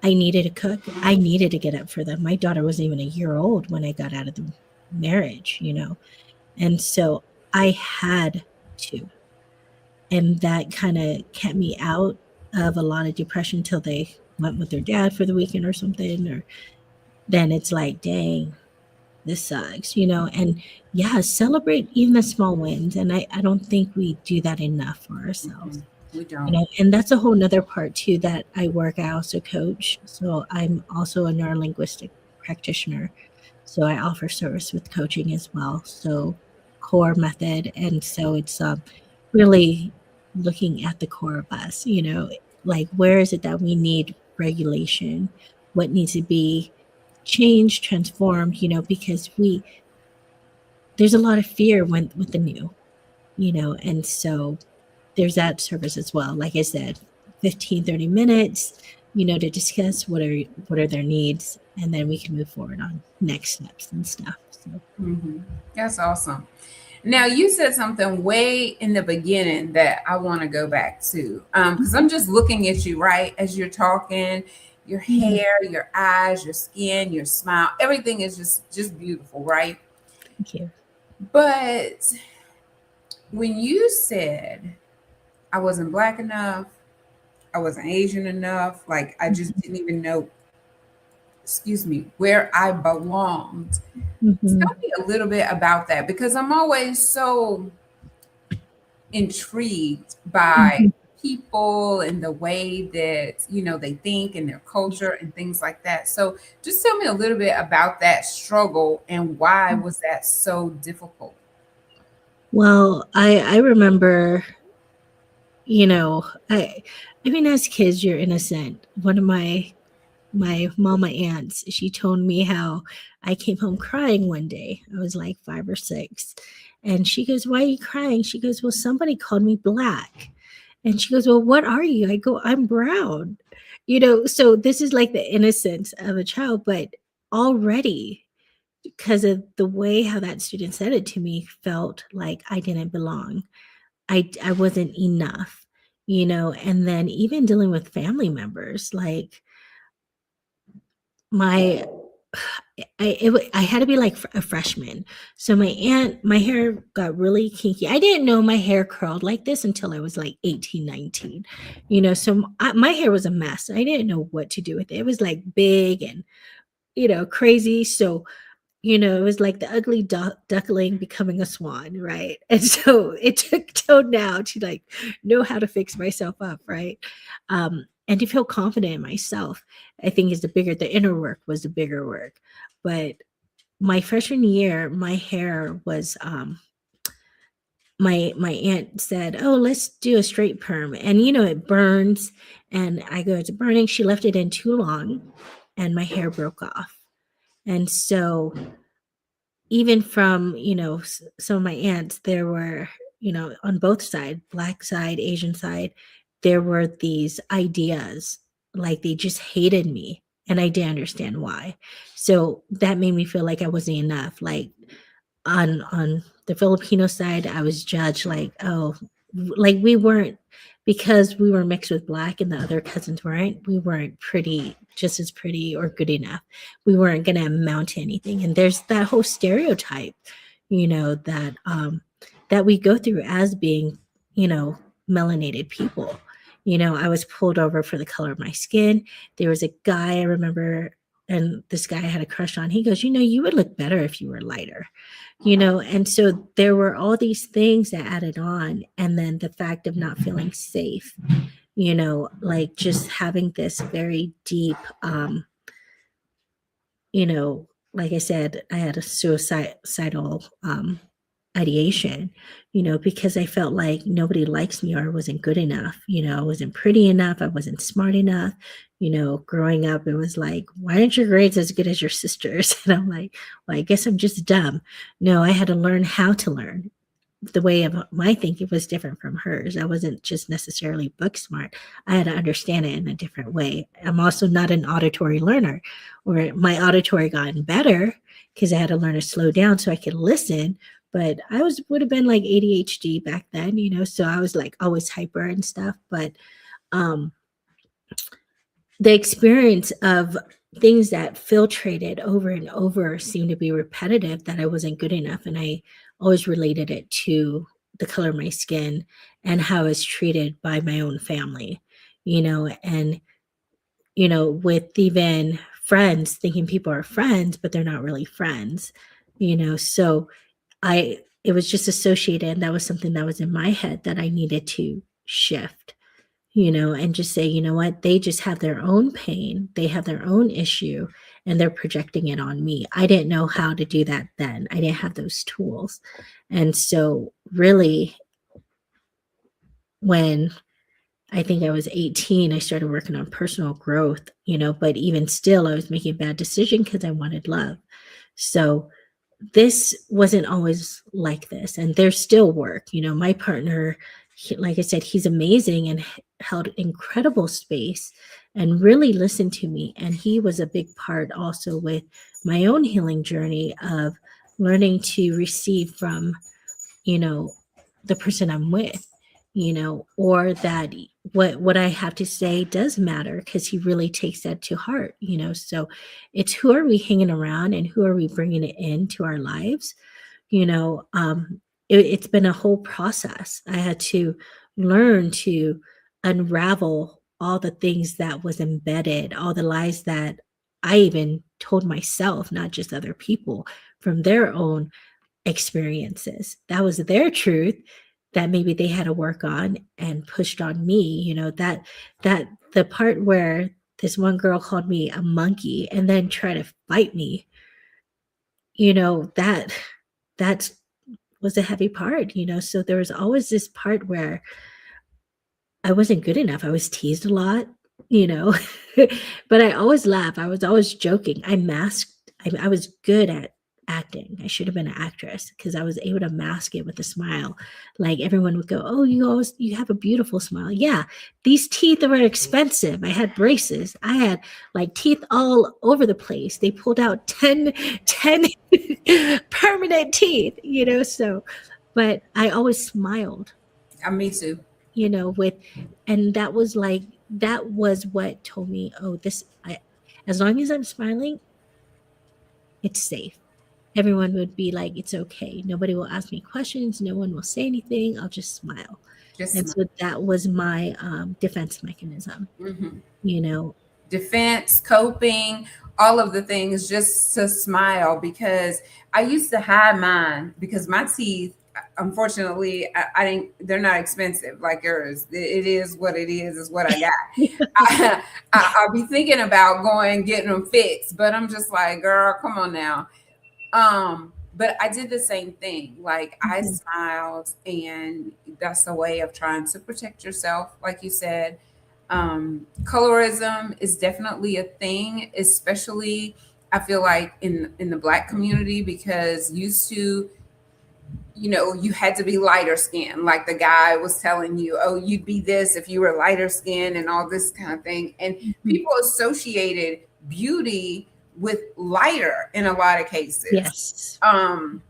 I needed to cook. I needed to get up for them. My daughter wasn't even a year old when I got out of the marriage. And so I had to. And that kind of kept me out of a lot of depression till they went with their dad for the weekend or something. Or then it's like, dang, this sucks. And yeah, celebrate even the small wins. And I don't think we do that enough for Mhm. ourselves. We don't. And that's a whole nother part too that I work. I also coach. So I'm also a neurolinguistic practitioner. So I offer service with coaching as well. So core method. And so it's really looking at the core of us, like where is it that we need regulation? What needs to be changed, transformed, because there's a lot of fear when with the new, and so there's that service as well. Like I said, 15-30 minutes, to discuss what are their needs, and then we can move forward on next steps and stuff. So Hmm. That's awesome. Now you said something way in the beginning that I want to go back to, because I'm just looking at you right as you're talking. Your mhm, hair, your eyes, your skin, your smile, everything is just beautiful, right? thank you. But when you said I wasn't black enough, I wasn't Asian enough, like I just didn't even know, excuse me, where I belonged. Hmm. Tell me a little bit about that because I'm always so intrigued by Hmm. people and the way that they think and their culture and things like that. So just tell me a little bit about that struggle and why was that so difficult. Well, I remember, you know, I I mean, as kids, you're innocent. One of my mama aunts, she told me how I came home crying one day. I was like 5 or 6. And she goes, "Why are you crying?" She goes, "Well, somebody called me black." And she goes, "Well, what are you?" I go, "I'm brown." So this is like the innocence of a child, but already because of the way how that student said it to me felt like I didn't belong. I wasn't enough, and then even dealing with family members, like my I had to be like a freshman. So my hair got really kinky. I didn't know my hair curled like this until I was like 18, 19. So my hair was a mess. I didn't know what to do with it. It was like big and crazy. So it was like the ugly duckling becoming a swan, right? And so it took till now to like know how to fix myself up, right? And to feel confident in myself, I think is the inner work was the bigger work. But my freshman year, my hair was my aunt said, "Oh, let's do a straight perm," and it burns, and I go, "It's burning." She left it in too long, and my hair broke off, and so even from some of my aunts, there were on both sides, black side, Asian side, there were these ideas like they just hated me, and I didn't understand why. So that made me feel like I wasn't enough. Like on the Filipino side, I was judged like, oh, like we weren't, because we were mixed with black and the other cousins weren't, we weren't pretty, just as pretty or good enough. We weren't gonna amount to anything. And there's that whole stereotype, that we go through as being, you know, melanated people. I was pulled over for the color of my skin. There was a guy I remember, and this guy I had a crush on. He goes, "You would look better if you were lighter." And so there were all these things that added on, and then the fact of not feeling safe, like just having this very deep, you know like I said, I had a suicidal ideation, because I felt like nobody likes me, or I wasn't good enough. I wasn't pretty enough, I wasn't smart enough. Growing up, it was like, "Why aren't your grades as good as your sisters?" And I'm like, "Well, I guess I'm just dumb." No, I had to learn how to learn. The way of my thinking was different from hers. I wasn't just necessarily book smart. I had to understand it in a different way. I'm also not an auditory learner, or my auditory gotten better because I had to learn to slow down so I could listen. But I would have been like ADHD back then, so I was like always hyper and stuff. But um the experience of things that filtrated over and over seemed to be repetitive, that I wasn't good enough. And I always related it to the color of my skin and how I was treated by my own family, and, with even friends, thinking people are friends, but they're not really friends, so it was just associated. And that was something that was in my head that I needed to shift, and just say, "You know what? They just have their own pain. They have their own issue. and they're projecting it on me. I didn't know how to do that then. I didn't have those tools. And so really when I think I was 18, I started working on personal growth, but even still I was making a bad decision because I wanted love. So this wasn't always like this, and there's still work. My partner, like I said, he's amazing and held incredible space and really listened to me, and he was a big part also with my own healing journey of learning to receive from you know the person I'm with, or that what I have to say does matter, because he really takes that to heart. So it's, who are we hanging around and who are we bringing it into our lives. It's been a whole process. I had to learn to unravel all the things that was embedded, all the lies that I even told myself, not just other people, from their own experiences. That was their truth that maybe they had to work on and pushed on me. That the part where this one girl called me a monkey and then tried to fight me, that was a heavy part. So there was always this part where I wasn't good enough. I was teased a lot, you know, but I always laugh. I was always joking. I masked. I was good at acting. I should have been an actress because I was able to mask it with a smile. Like everyone would go, "Oh, you have a beautiful smile." Yeah, these teeth were expensive. I had braces. I had like teeth all over the place. They pulled out 10 permanent teeth, so, but I always smiled, Me too. with, and that was what told me, oh, as long as I'm smiling, it's safe. Everyone would be like, it's okay. Nobody will ask me questions. No one will say anything. I'll just smile. Just And so that was my defense mechanism, mhm. you know. Defense, coping, all of the things, just to smile, because I used to hide mine because my teeth, unfortunately, I didn't, they're not expensive like yours. It is what it is what I got. I'll be thinking about going getting them fixed, but I'm just like, girl, come on now. But I did the same thing. Like I Mhm. smiled, and that's a way of trying to protect yourself, like you said. Colorism is definitely a thing, especially I feel like in the Black community, because used to, you had to be lighter skin. Like the guy was telling you, oh, you'd be this if you were lighter skin and all this kind of thing. And Mhm. people associated beauty with lighter in a lot of cases. Yes. Um,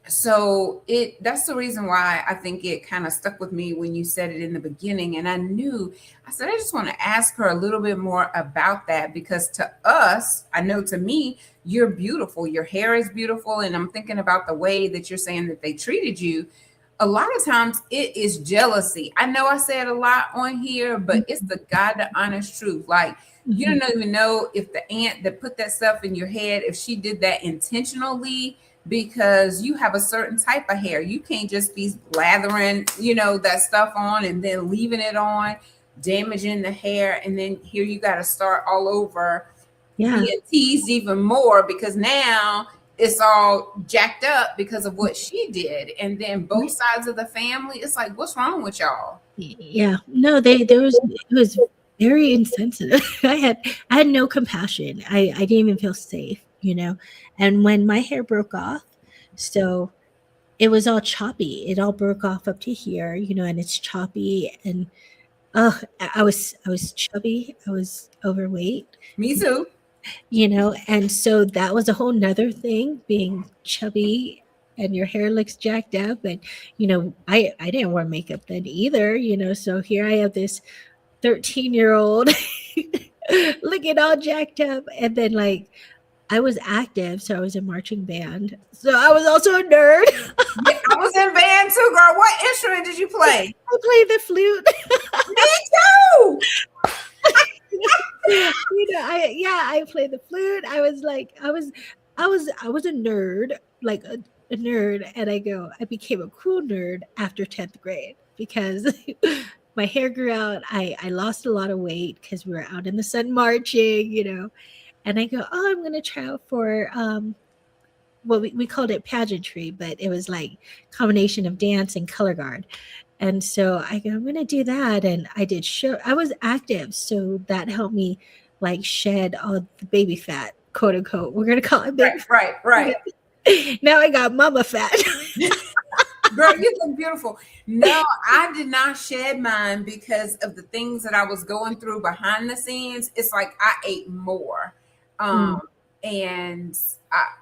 so that's the reason why I think it kind of stuck with me when you said it in the beginning. And I said, I just want to ask her a little bit more about that, because to us, I know to me, you're beautiful. Your hair is beautiful. And I'm thinking about the way that you're saying that they treated you. A lot of times it is jealousy. I know I said a lot on here, but it's the God, the honest truth. Like, you Mhm. don't even know if the aunt that put that stuff in your head, if she did that intentionally, because you have a certain type of hair. You can't just be lathering, that stuff on and then leaving it on, damaging the hair. And then here you got to start all over, Yeah. being teased even more because now it's all jacked up because of what she did. And then both sides of the family, it's like, what's wrong with y'all? Yeah. No, it was very insensitive. I had no compassion. I didn't even feel safe. And when my hair broke off, so it was all choppy. It all broke off up to here, and it's choppy, and oh, I was chubby. I was overweight, Me too. and so that was a whole nother thing, being chubby and your hair looks jacked up. And I didn't wear makeup then either. So here I have this 13-year-old looking all jacked up, and then like I was active, so I was in marching band, so I was also a nerd. Yeah, I was in band too, girl. What instrument did you play? I played the flute. Me too. I played the flute. I was a nerd, like a nerd, and I became a cool nerd after 10th grade because my hair grew out. I lost a lot of weight because we were out in the sun marching, and I go, oh, I'm going to try out for well, we called it pageantry, but it was like combination of dance and color guard. And so I go, I'm going to do that. And I did show, I was active. So that helped me like shed all the baby fat, quote unquote. We're going to call it baby Right. fat. Now I got mama fat. Girl, you look beautiful. No, I did not shed mine because of the things that I was going through behind the scenes. It's like I ate more. Mm. And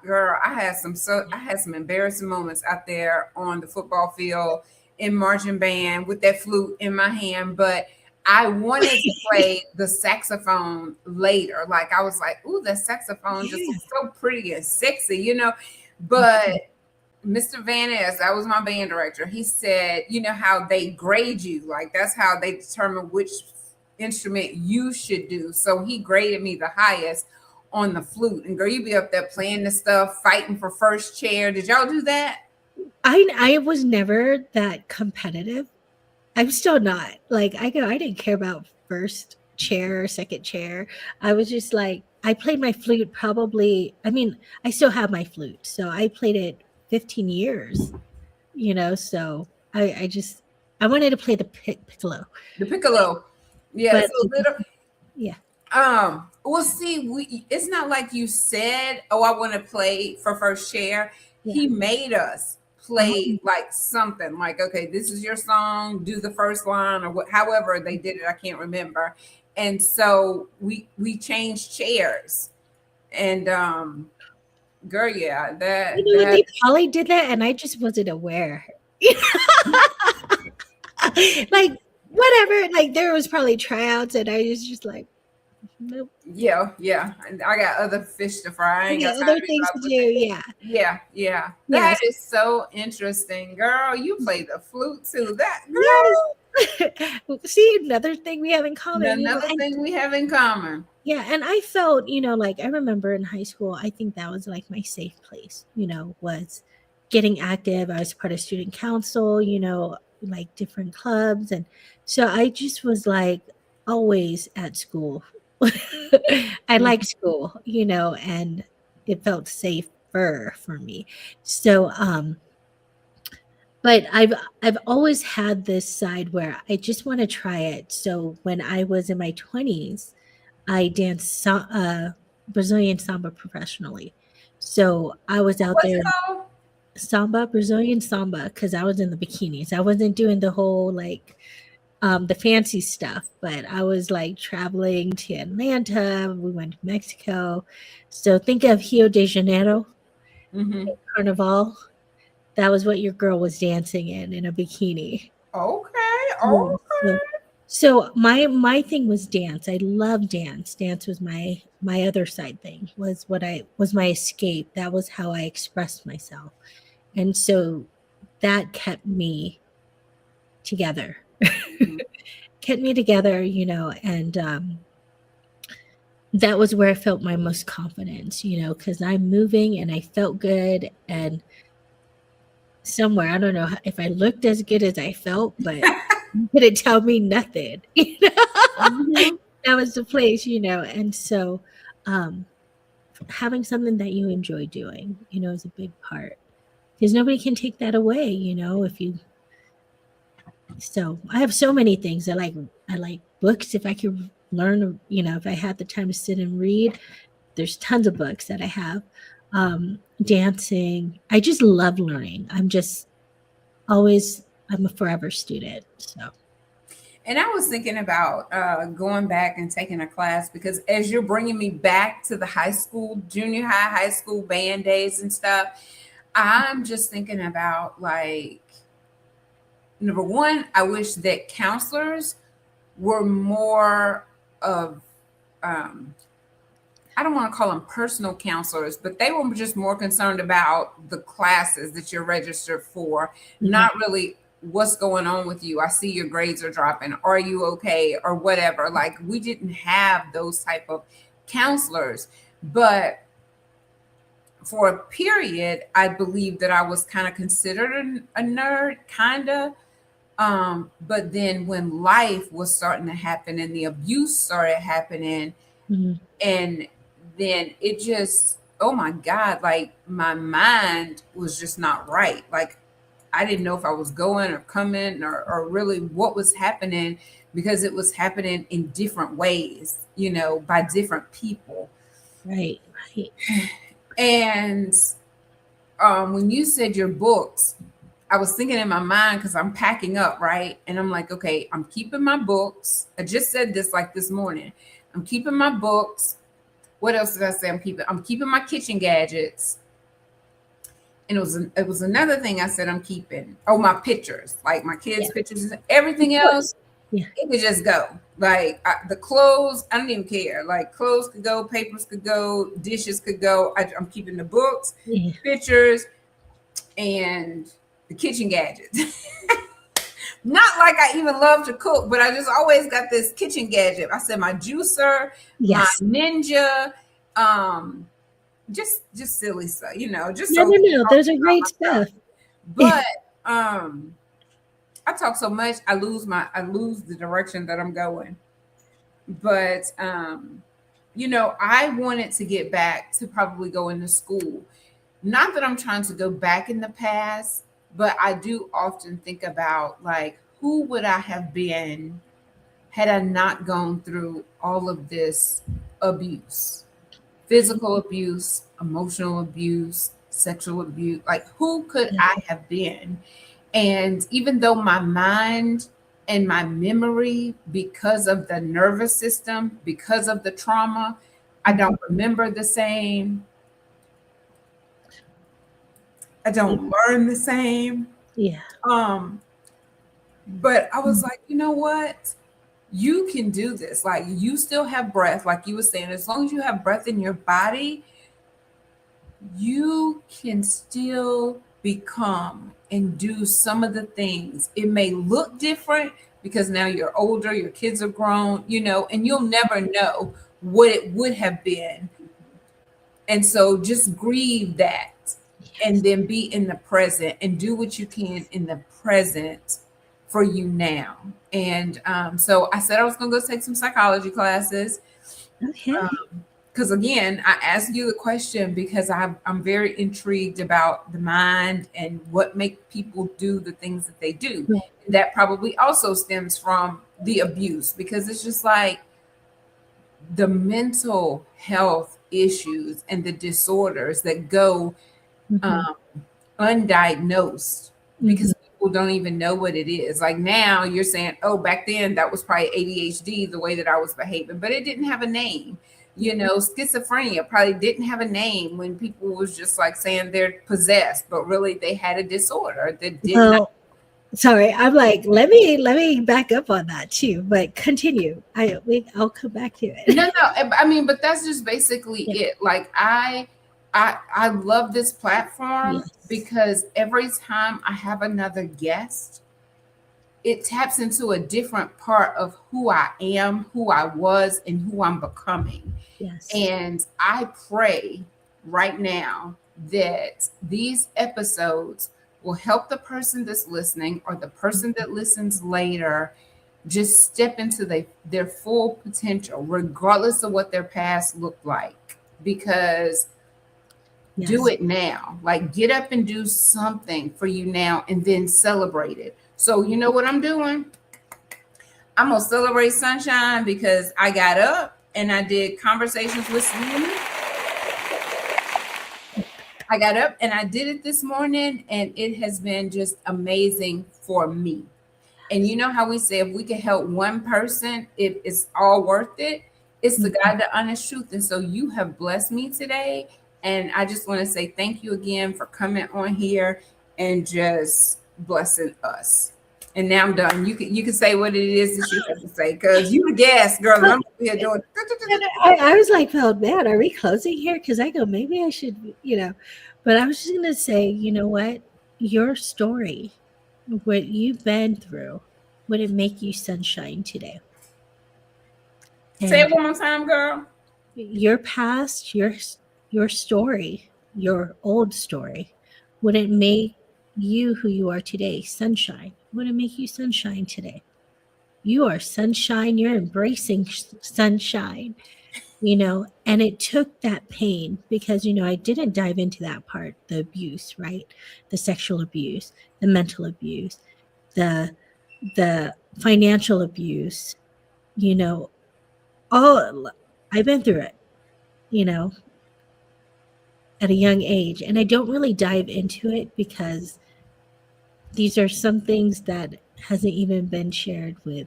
girl, I had some embarrassing moments out there on the football field in marching band with that flute in my hand, but I wanted to play the saxophone later. Like I was like, ooh, that saxophone just Yeah. looks so pretty and sexy, you know. But Mr. Van Ness, that was my band director. He said, you know how they grade you, like that's how they determine which instrument you should do. So he graded me the highest on the flute. And girl, you be up there playing the stuff, fighting for first chair. Did y'all do that? I was never that competitive. I'm still not. Like I go, I didn't care about first chair or second chair. I was just like, I played my flute probably, I mean, I still have my flute. So I played it 15 years, so I just I wanted to play the piccolo. The piccolo. Yeah, But so little yeah. well, see, it's not like you said, oh, I want to play for first chair. Yeah. He made us play like something like, okay, this is your song, do the first line or however they did it, I can't remember. And so we changed chairs. And girl, yeah, What, that they probably did that and I just wasn't aware. Like whatever, like there was probably tryouts and I was just like, nope. yeah. And I got other fish to fry. I I ain't got got time other to be things to bothered do. with that. Yeah. Yeah. That Yes. is so interesting, girl. You play the flute too. That Yes. girl. See, another thing we have in common, Another thing we have in common. yeah, and I felt, like I remember in high school, I think that was like my safe place, was getting active. I was part of student council, like different clubs. And so I just was like always at school. I Mhm. like school, and it felt safer for me. So, but I've always had this side where I just want to try it. So when I was in my 20s, I danced Brazilian samba professionally. So I was out What's there it called? samba, Brazilian samba, because I was in the bikinis. I wasn't doing the whole like the fancy stuff, but I was like traveling to Atlanta. We went to Mexico. So think of Rio de Janeiro Mm-hmm. Carnival. That was what your girl was dancing in a bikini. Okay. Yeah. So, Okay. so my thing was dance. I love dance. Dance was my other side thing. Was what I was my escape. That was how I expressed myself. And so that kept me together. Mhm. Kept me together, and that was where I felt my most confidence, because I'm moving and I felt good. And somewhere, I don't know if I looked as good as I felt, but you couldn't tell me nothing. Mhm. That was the place, and so um, having something that you enjoy doing, is a big part because nobody can take that away, if you. So I have so many things. I like books. If I could learn, if I had the time to sit and read, there's tons of books that I have. Dancing. I just love learning. I'm a forever student. So And I was thinking about going back and taking a class because as you're bringing me back to the high school, junior high school band days and stuff, I'm just thinking about like, number one, I wish that counselors were more of, um, I don't want to call them personal counselors, but they were just more concerned about the classes that you're registered for, mhm. not really what's going on with you. I see your grades are dropping. Are you okay? Or whatever. Like we didn't have those type of counselors. But for a period, I believe that I was kind of considered a nerd, kind of. But then when life was starting to happen and the abuse started happening, Mhm. and then it just, oh my God, like my mind was just not right. Like I didn't know if I was going or coming or really what was happening, because it was happening in different ways, by different people. Right. Right. And when you said your books, I was thinking in my mind, because I'm packing up, right? And I'm like, okay, I'm keeping my books. I just said this like this morning. I'm keeping my books. What else did I say? I'm keeping my kitchen gadgets. And it was another thing I said I'm keeping. Oh, my pictures, like my Yeah. kids' pictures, Of everything else, course. Yeah. it could just go. Like the clothes, I don't even care. Like clothes could go, papers could go, dishes could go. I'm keeping the books, Yeah. pictures, and the kitchen gadgets. Not like I even love to cook, but I just always got this kitchen gadget. I said my juicer, my Yes. Ninja, um, just silly stuff, just No, so no, no. talking Those are about great myself. stuff. But I talk so much, I lose the direction that I'm going. But I wanted to get back to probably going to school. Not that I'm trying to go back in the past, but I do often think about, like, who would I have been had I not gone through all of this abuse? Physical abuse, emotional abuse, sexual abuse. Like, who could Yeah. I have been? And even though my mind and my memory, because of the nervous system, because of the trauma, I Mhm. don't remember the same. I Yeah. don't learn the same. Yeah. Um, but I was Mm. like, you know what? You can do this. Like, you still have breath, like you were saying, as long as you have breath in your body, you can still become and do some of the things. It may look different because now you're older, your kids are grown, and you'll never know what it would have been. And so just grieve that, and Yes. then be in the present and do what you can in the present for you now. And so I said I was going to go take some psychology classes. Okay. Because again, I asked you the question because I'm very intrigued about the mind and what make people do the things that they do. Right. And that probably also stems from the abuse, because it's just like the mental health issues and the disorders that go Hmm. um, undiagnosed, Hmm. because people don't even know what it is. Like now you're saying, oh, back then that was probably ADHD, the way that I was behaving, but it didn't have a name. Schizophrenia probably didn't have a name when people was just like saying they're possessed, but really they had a disorder that did not. Well, sorry. I'm like, let me back up on that too. But continue. I'll come back to it. No, no. I mean, but that's just basically Yeah. it. Like I love this platform Yes. because every time I have another guest, it taps into a different part of who I am, who I was, and who I'm becoming. Yes. And I pray right now that these episodes will help the person that's listening or the person that listens later just step into their full potential, regardless of what their past looked like. Because do Yes. it now. Like, get up and do something for you now and then celebrate it. So, you know what I'm doing? I'm going to celebrate sunshine because I got up and I did conversations with Celena. I got up and I did it this morning, and it has been just amazing for me. And you know how we say if we can help one person, it's all worth it. It's the Mhm. God, the honest truth. And so you have blessed me today. And I just want to say thank you again for coming on here and just blessing us. And now I'm done. You can say what it is that you have to say, because you the guest, girl, and I'm here doing. And I was like, oh man, are we closing here? Because I go, maybe I should, But I was just gonna say, you know what? Your story, what you've been through, would it make you sunshine today? Say it And one more time, girl. your past, your story, your old story, would it make you who you are today sunshine? Would it make you sunshine today? You are sunshine. You're embracing sunshine. And it took that pain because, I didn't dive into that part, the abuse, right? The sexual abuse, the mental abuse, the financial abuse, you know, all I've been through it, you know, at a young age. And I don't really dive into it because these are some things that hasn't even been shared with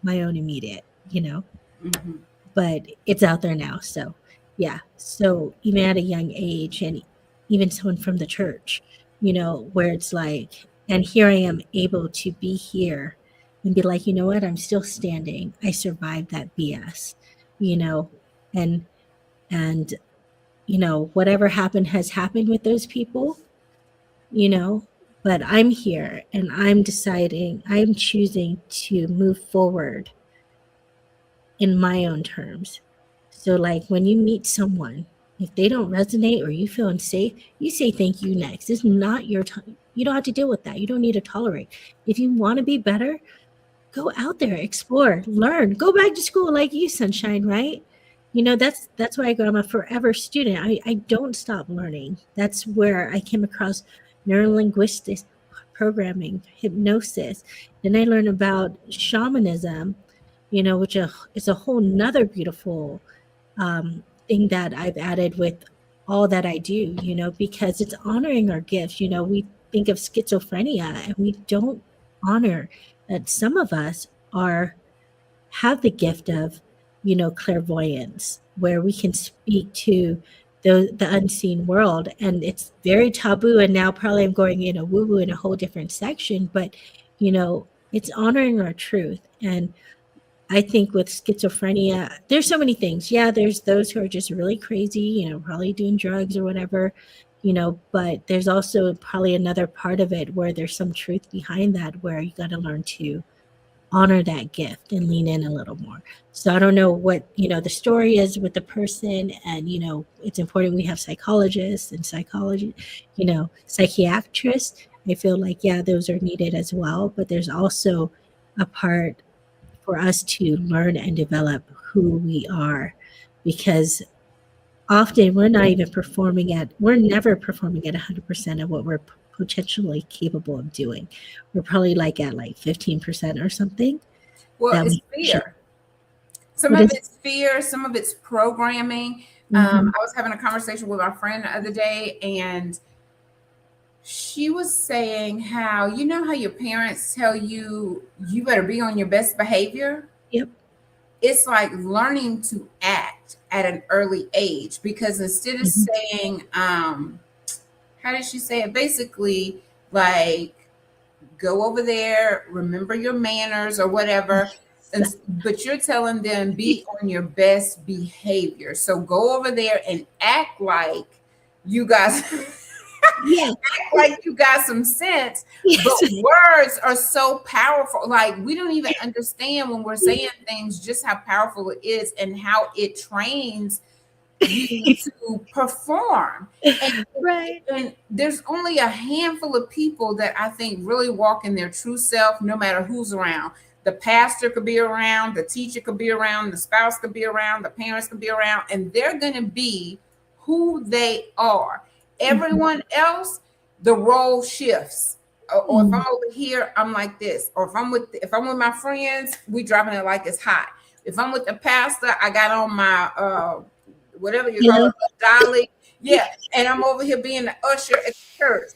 my own immediate, Mm-hmm. but it's out there now. So, yeah. So, even at a young age, and even someone from the church, where it's like, and here I am able to be here and be like, you know what, I'm still standing. I survived that BS, you know, and, and, whatever happened has happened with those people, you know, but I'm here and I'm choosing to move forward in my own terms. So, like, when you meet someone, if they don't resonate or you feel unsafe, you say thank you next. It's not your time. You don't have to deal with that. You don't need to tolerate. If you want to be better, go out there, explore, learn, go back to school like you, Sunshine, right? That's why I'm a forever student. I don't stop learning. That's where I came across neurolinguistics programming, hypnosis. Then I learned about shamanism, which is a whole nother beautiful thing that I've added with all that I do, because it's honoring our gifts. We think of schizophrenia and we don't honor that some of us have the gift of, clairvoyance, where we can speak to the unseen world. And it's very taboo. And now probably I'm going, woo woo in a whole different section, but, it's honoring our truth. And I think with schizophrenia, there's so many things. Yeah, there's those who are just really crazy, probably doing drugs or whatever, but there's also probably another part of it where there's some truth behind that, where you got to learn to honor that gift and lean in a little more. So I don't know what, the story is with the person. And, it's important we have psychologists and psychiatrists. I feel like, yeah, those are needed as well. But there's also a part for us to learn and develop who we are, because often we're never performing at 100% of what we're potentially capable of doing. We're probably like at like 15% or something Well, that it's we should. fear. Some What of is? it's fear, some of it's programming. Mhm. I was having a conversation with my friend the other day, and she was saying how, how your parents tell you you better be on your best behavior. Yep. It's like learning to act at an early age, because instead of Mhm. saying, how did she say it? Basically, like, go over there, remember your manners or whatever. And but you're telling them be on your best behavior. So go over there and act like you guys Yeah. act like you got some sense. But Yes. words are so powerful. Like, we don't even understand when we're saying things just how powerful it is and how it trains you to perform. And, Right. and there's only a handful of people that I think really walk in their true self, no matter who's around. The pastor could be around, the teacher could be around, the spouse could be around, the parents could be around, and they're going to be who they are. Mhm. Everyone else, the role shifts. Or if Mhm. I'm over here, I'm like this. Or if I'm with my friends, we driving it like it's hot. If I'm with the pastor, I got on my whatever you call Yellow. it, dolly. Yeah. And I'm over here being the usher at the church,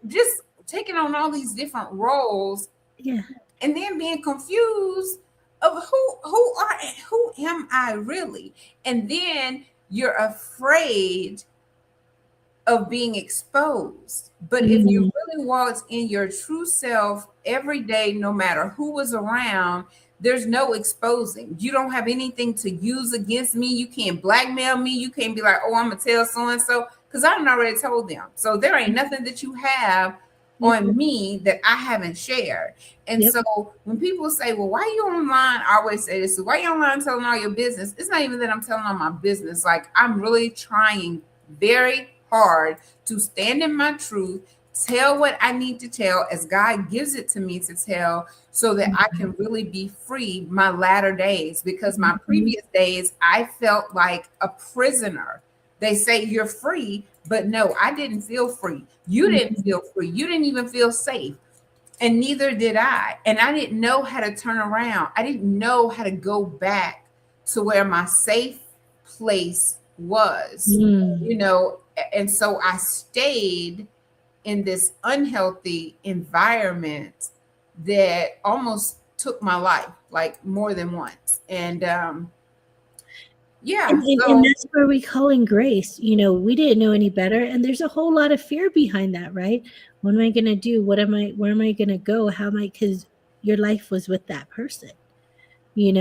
just taking on all these different roles, Yeah. and then being confused of who am I really? And then you're afraid of being exposed. But if you Mhm. really walked in your true self every day, no matter who was around, there's no exposing. You don't have anything to use against me. You can't blackmail me. You can't be like, oh, I'm gonna tell so and so, because I done already told them. So there ain't nothing that you have Yep. on me that I haven't shared. And Yep. so when people say, well, why you online? I always say this: why you online telling all your business? It's not even that I'm telling all my business. Like, I'm really trying very hard to stand in my truth, tell what I need to tell as God gives it to me to tell, so that I can really be free my latter days. Because my Mhm. previous days, I felt like a prisoner. They say you're free, but no, I didn't feel free. You didn't Mhm. feel free. You didn't even feel safe. And neither did I. And I didn't know how to turn around. I didn't know how to go back to where my safe place was, Mm. you know. And so I stayed in this unhealthy environment that almost took my life, like more than once. And And, yeah, and so that's where we call in grace. We didn't know any better, and there's a whole lot of fear behind that, right? What am I gonna do? Where am I gonna go? How am I? Because your life was with that person, and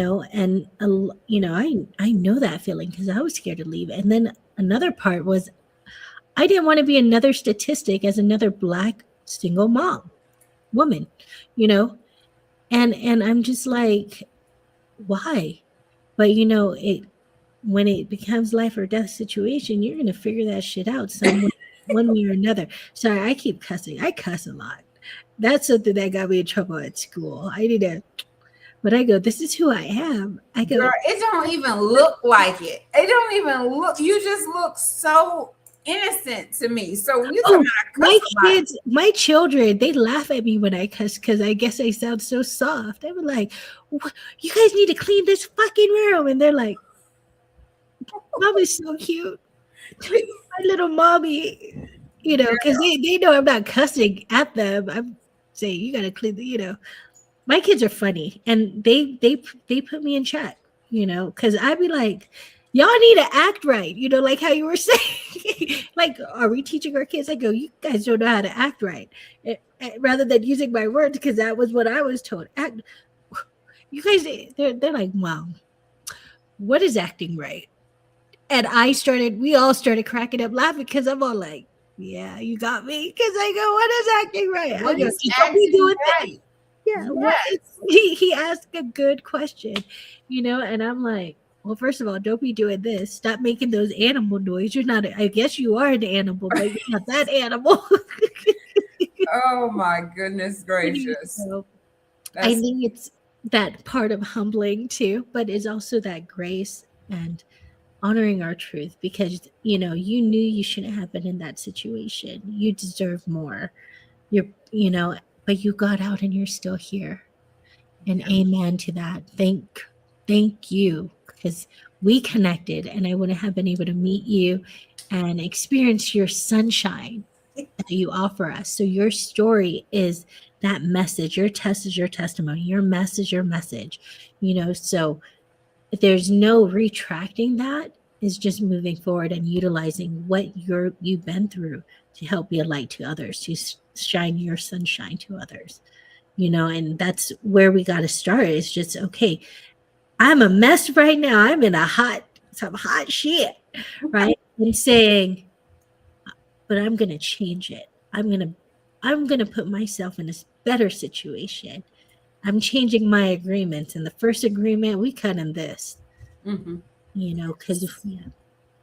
I know that feeling because I was scared to leave. And then another part was I didn't want to be another statistic as another Black single woman, you know, and I'm just like, why? But it when it becomes life or death situation, you're gonna figure that shit out some way, one way or another. Sorry, I keep cussing. I cuss a lot. That's something that got me in trouble at school. I need to, but I go, this is who I am. I go, girl, it don't even look like it. It don't even look. You just look so innocent to me. So when you tell me oh, I cuss a lot, my children, they laugh at me when I cuss because I guess I sound so soft. They were like, you guys need to clean this fucking room. And they're like, Mom is so cute. My little mommy, because they know I'm not cussing at them. I'm saying you gotta clean My kids are funny and they put me in check, because I'd be like, y'all need to act right, like how you were saying. Like, are we teaching our kids? I go, you guys don't know how to act right. Rather than using my words, because that was what I was told. Act, you guys, they're like, Mom, what is acting right? And we all started cracking up laughing because I'm all like, yeah, you got me. Because I go, what is acting right? I what go, is just don't be acting doing this. right? Yeah, what is, Yes. he asked a good question, and I'm like, well, first of all, don't be doing this. Stop making those animal noise. You're not, I guess you are an animal, but you're not that animal. Oh my goodness gracious. So I That's think it's that part of humbling too, but it's also that grace and honoring our truth because you knew you shouldn't have been in that situation. You deserve more. You're but you got out and you're still here. And yeah. amen to that. Thank you because we connected and I wouldn't have been able to meet you and experience your sunshine that you offer us. So your story is that message. Your test is your testimony. Your mess is your message. So there's no retracting that. Is just moving forward and utilizing what you've been through to help be a light to others, to shine your sunshine to others. And that's where we got to start. It's just, okay, I'm a mess right now. I'm in some hot shit, right? And saying, but I'm gonna change it. I'm gonna put myself in a better situation. I'm changing my agreements. And the first agreement, we cut in this, Hmm. because yeah.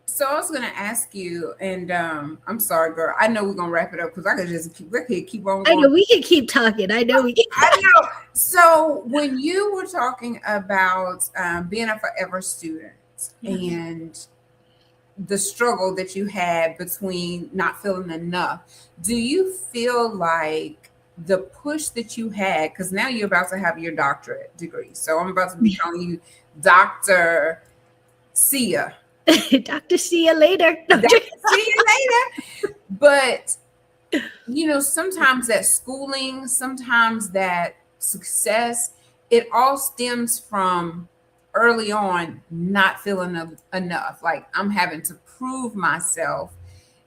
So I was gonna ask you, and I'm sorry, girl. I know we're gonna wrap it up because I could just keep on I going. know we can keep talking. I know we can. I know. So when you were talking about being a forever student Yes. and the struggle that you had between not feeling enough, do you feel like the push that you had, because now you're about to have your doctorate degree, so I'm about to be calling you Dr. Sia. Doctor, see you later. No, See you later. But sometimes that schooling, sometimes that success, it all stems from early on not feeling enough. Like I'm having to prove myself.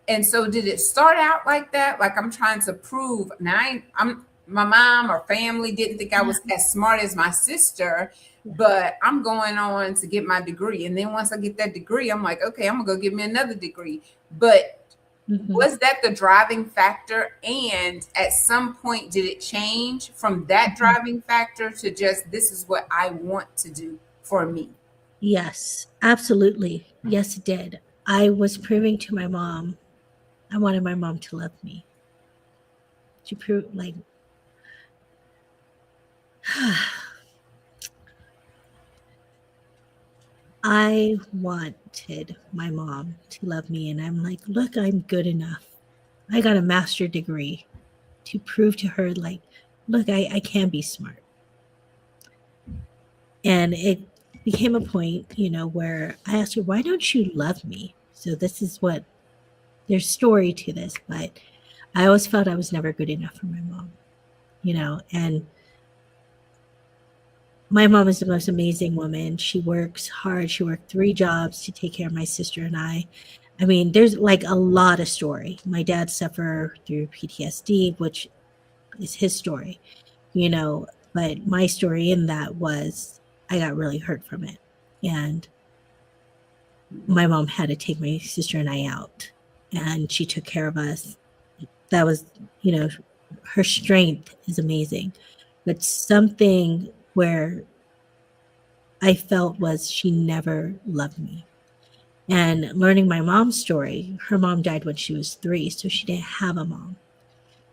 And so did it start out like that? Like I'm trying to prove now I'm my mom or family didn't think I was as smart as my sister, but I'm going on to get my degree. And then once I get that degree, I'm like, okay, I'm gonna go get me another degree. But Mhm. was that the driving factor? And at some point, did it change from that Mhm. driving factor to just this is what I want to do for me? Yes, absolutely. Yes, it did. I was proving to my mom, I wanted my mom to love me. to prove like I wanted my mom to love me, and I'm like, look, I'm good enough. I got a master degree to prove to her, like, look, I can be smart. And it became a point, where I asked her, why don't you love me? So this is what there's story to this, but I always felt I was never good enough for my mom, and my mom is the most amazing woman. She works hard. She worked 3 jobs to take care of my sister and I. I mean, there's like a lot of story. My dad suffered through PTSD, which is his story, but my story in that was I got really hurt from it. And my mom had to take my sister and I out, and she took care of us. That was, her strength is amazing. But something where I felt was she never loved me. And learning my mom's story, her mom died when she was 3, so she didn't have a mom.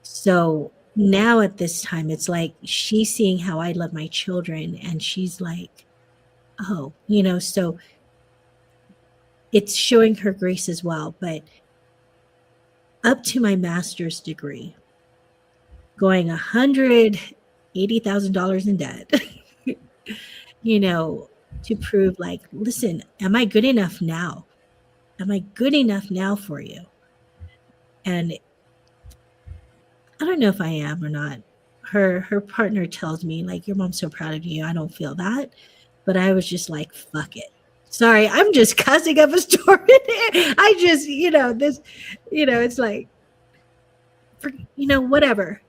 So now at this time, it's like she's seeing how I love my children, and she's like, oh, so it's showing her grace as well. But up to my master's degree, going $180,000 in debt, to prove like, listen, am I good enough now? Am I good enough now for you? And I don't know if I am or not. Her partner tells me, like, your mom's so proud of you. I don't feel that. But I was just like, fuck it. Sorry, I'm just cussing up a story. I just, this, it's like, whatever,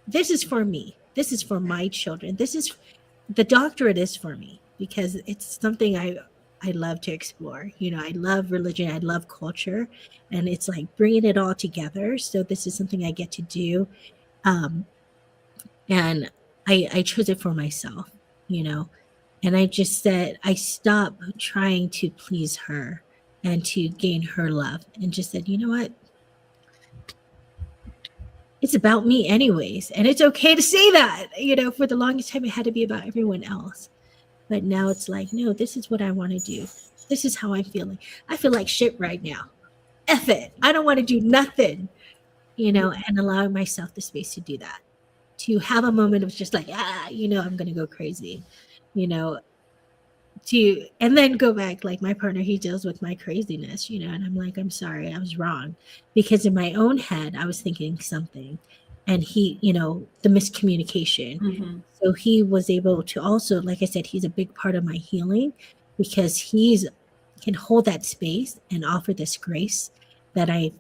this is for me. This is for my children. This is the doctorate is for me because it's something I love to explore. I love religion. I love culture, and it's like bringing it all together. So this is something I get to do. And I chose it for myself, and I just said, I stopped trying to please her and to gain her love, and just said, you know what? It's about me anyways. And it's okay to say that, for the longest time, it had to be about everyone else. But now it's like, no, this is what I want to do. This is how I'm feeling. I feel like shit right now. F it. I don't want to do nothing, and allowing myself the space to do that. To have a moment of just like, I'm going to go crazy, and then go back. Like my partner, he deals with my craziness, and I'm like, I'm sorry, I was wrong. Because in my own head, I was thinking something, and he, the miscommunication. Mm-hmm. So he was able to also, like I said, he's a big part of my healing because can hold that space and offer this grace that I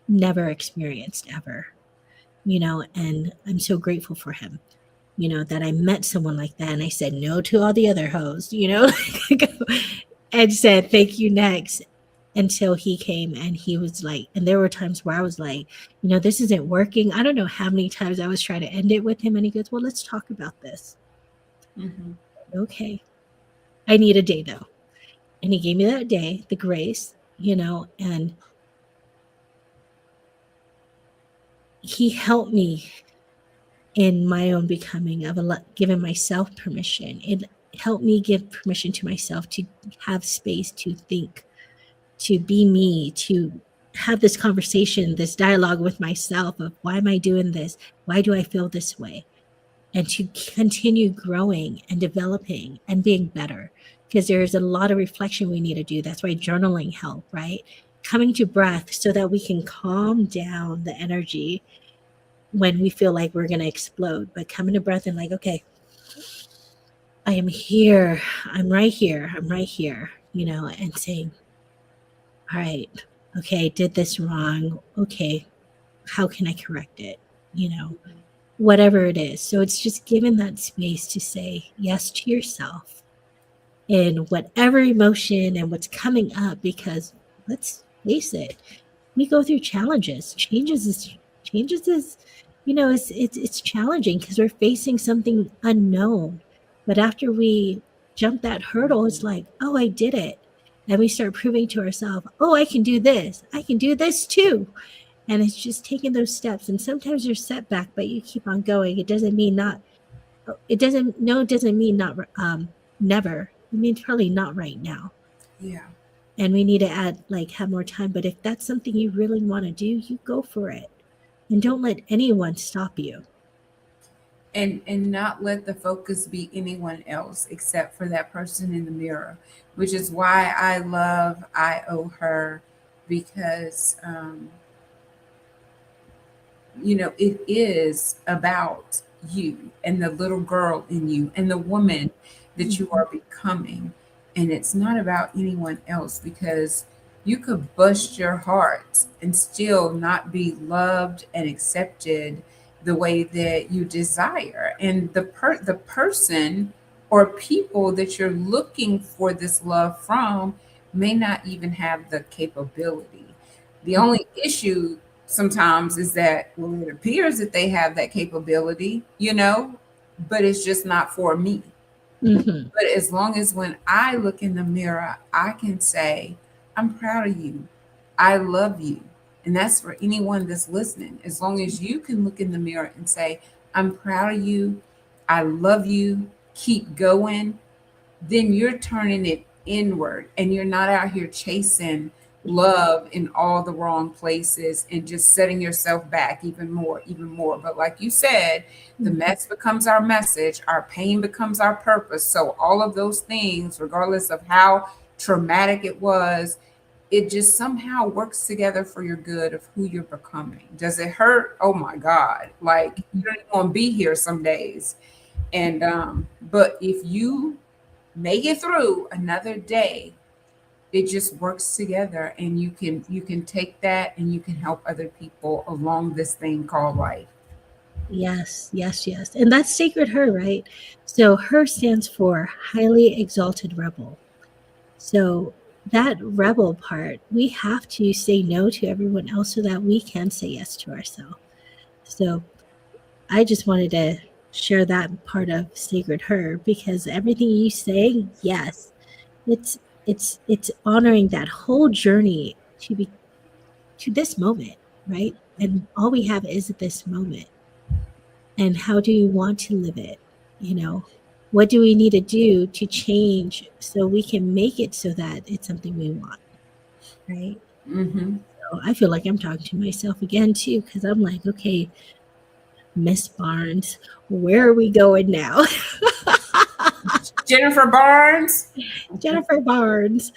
never experienced ever, and I'm so grateful for him, that I met someone like that. And I said no to all the other hoes, and said, thank you, next, until he came. And he was like, and there were times where I was like, this isn't working. I don't know how many times I was trying to end it with him. And he goes, well, let's talk about this. Mm-hmm. Okay. I need a day though. And he gave me that day, the grace, and he helped me in my own becoming of giving myself permission. It helped me give permission to myself to have space to think, to be me, to have this conversation, this dialogue with myself of why am I doing this? Why do I feel this way? And to continue growing and developing and being better, because there's a lot of reflection we need to do. That's why journaling helps, right? Coming to breath so that we can calm down the energy when we feel like we're going to explode. But coming to breath and like, okay, I am here. I'm right here. I'm right here, and saying, all right, okay, I did this wrong. Okay, how can I correct it? Whatever it is. So it's just given that space to say yes to yourself in whatever emotion and what's coming up, because let's face it, we go through challenges. Changes is it's challenging because we're facing something unknown. But after we jump that hurdle, it's like, oh, I did it. And we start proving to ourselves, oh, I can do this. I can do this too. And it's just taking those steps. And sometimes you're setback, but you keep on going. It doesn't mean not, it doesn't, no, it doesn't mean not, never. It means probably not right now. Yeah. And we need to add, like, have more time. But if that's something you really want to do, you go for it. And don't let anyone stop you. And not let the focus be anyone else except for that person in the mirror, which is why I love I Owe Her, because it is about you and the little girl in you and the woman that you Mhm. are becoming. And it's not about anyone else, because you could bust your heart and still not be loved and accepted the way that you desire. And the person or people that you're looking for this love from may not even have the capability. The only issue sometimes is that, well, it appears that they have that capability, but it's just not for me. Mhm. But as long as when I look in the mirror, I can say, I'm proud of you. I love you. And that's for anyone that's listening. As long as you can look in the mirror and say, I'm proud of you. I love you. Keep going, then you're turning it inward and you're not out here chasing love in all the wrong places and just setting yourself back even more, even more. But like you said, the Mhm. mess becomes our message, our pain becomes our purpose. So all of those things, regardless of how traumatic it was, it just somehow works together for your good of who you're becoming. Does it hurt? Oh my God. Like, you don't even want to be here some days. And but if you make it through another day, it just works together, and you can take that and you can help other people along this thing called life. Yes, yes, yes. And that's Sacred Her, right? So Her stands for Highly Exalted Rebel. So that rebel part, we have to say no to everyone else so that we can say yes to ourselves. So I just wanted to share that part of Sacred Her because everything you say, yes, it's it's honoring that whole journey to this moment, right? And all we have is this moment. And how do you want to live it? You know, what do we need to do to change so we can make it so that it's something we want, right? Mm-hmm. So I feel like I'm talking to myself again too, because I'm like, okay, Miss Barnes, where are we going now? Jennifer Barnes. Jennifer Barnes.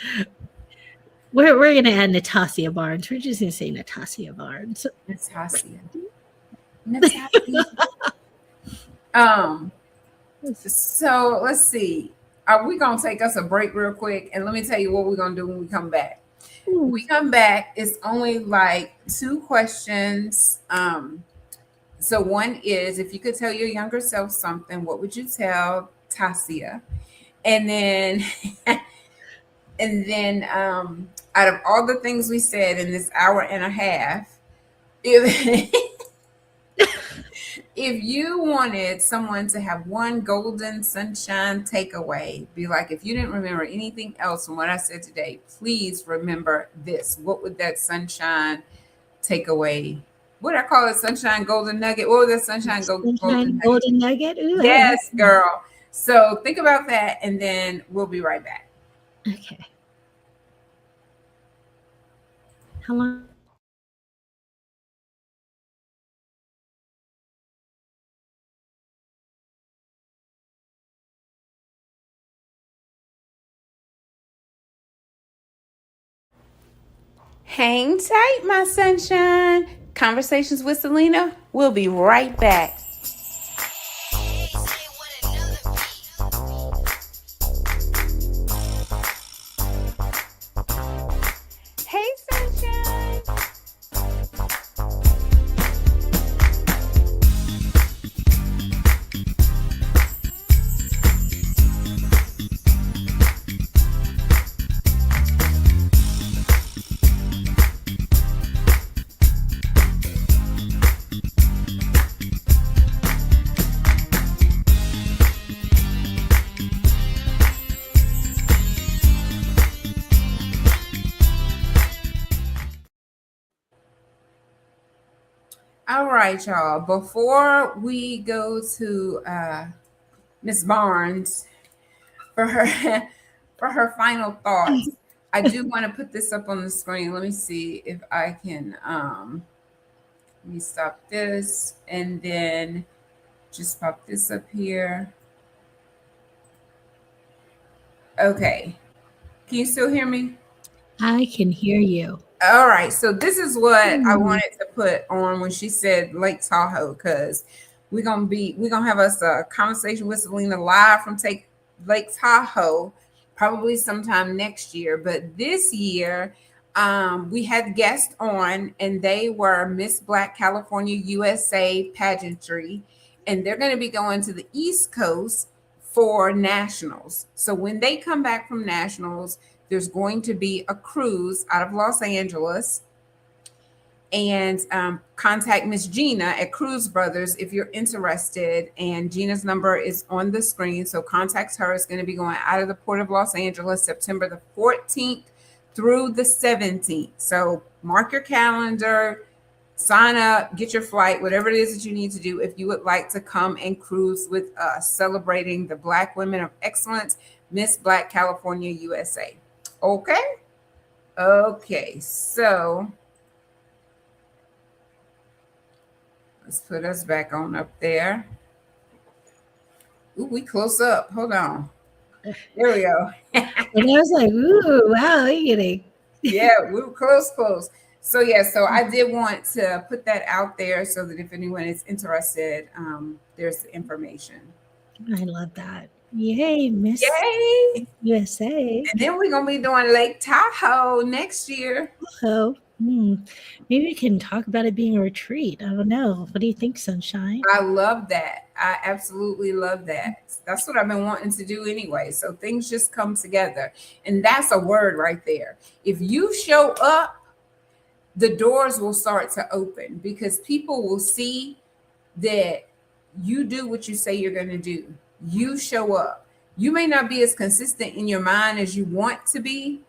We're gonna add Natasia Barnes. We're just gonna say Natasia Barnes. Natasia. Natasia. Um, so let's see. Are we gonna take us a break real quick? And let me tell you what we're gonna do when we come back. When Ooh, we come back, it's only like two questions. So one is, if you could tell your younger self something, what would you tell Tasia? And then out of all the things we said in this hour and a half, if if you wanted someone to have one golden sunshine takeaway, be like, if you didn't remember anything else from what I said today, please remember this. What would that sunshine takeaway? What I call it, sunshine golden nugget. What was that sunshine golden Sunshine nugget? Golden Nugget. Ooh, I like Yes, that. girl. So think about that, and then we'll be right back. Okay. How long? Hang tight, my sunshine. Conversations with Celena. We'll be right back. Hey, sunshine. All right, y'all. Before we go to Miss Barnes for her for her final thoughts, I do want to put this up on the screen. Let me see if I can let me stop this and then just pop this up here. Okay. Can you still hear me? I can hear you. All right. So this is what I Hmm. wanted to put on when she said Lake Tahoe, because we're gonna have us a conversation with Celena live from take Lake Tahoe, probably sometime next year. But this year, we had guests on, and they were Miss Black California USA pageantry, and they're going to be going to the East Coast for nationals. So when they come back from nationals, there's going to be a cruise out of Los Angeles, and contact Miss Gina at Cruise Brothers if you're interested. And Gina's number is on the screen, so contact her. It's going to be going out of the Port of Los Angeles September the 14th through the 17th. So mark your calendar, sign up, get your flight, whatever it is that you need to do if you would like to come and cruise with us, celebrating the Black Women of Excellence, Miss Black California USA. Okay? Okay, so let's put us back on up there. Ooh, we close up. Hold on. There we go. And I was like, ooh, wow, you're getting. Yeah, we were close. So yeah, so I did want to put that out there so that if anyone is interested, there's the information. I love that. Yay, Miss Yay! USA. And then we're gonna be doing Lake Tahoe next year. Oh, maybe we can talk about it being a retreat. I don't know. What do you think, Sunshine? I love that. I absolutely love that. That's what I've been wanting to do anyway. So things just come together. And that's a word right there. If you show up, the doors will start to open because people will see that you do what you say you're going to do. You show up. You may not be as consistent in your mind as you want to be,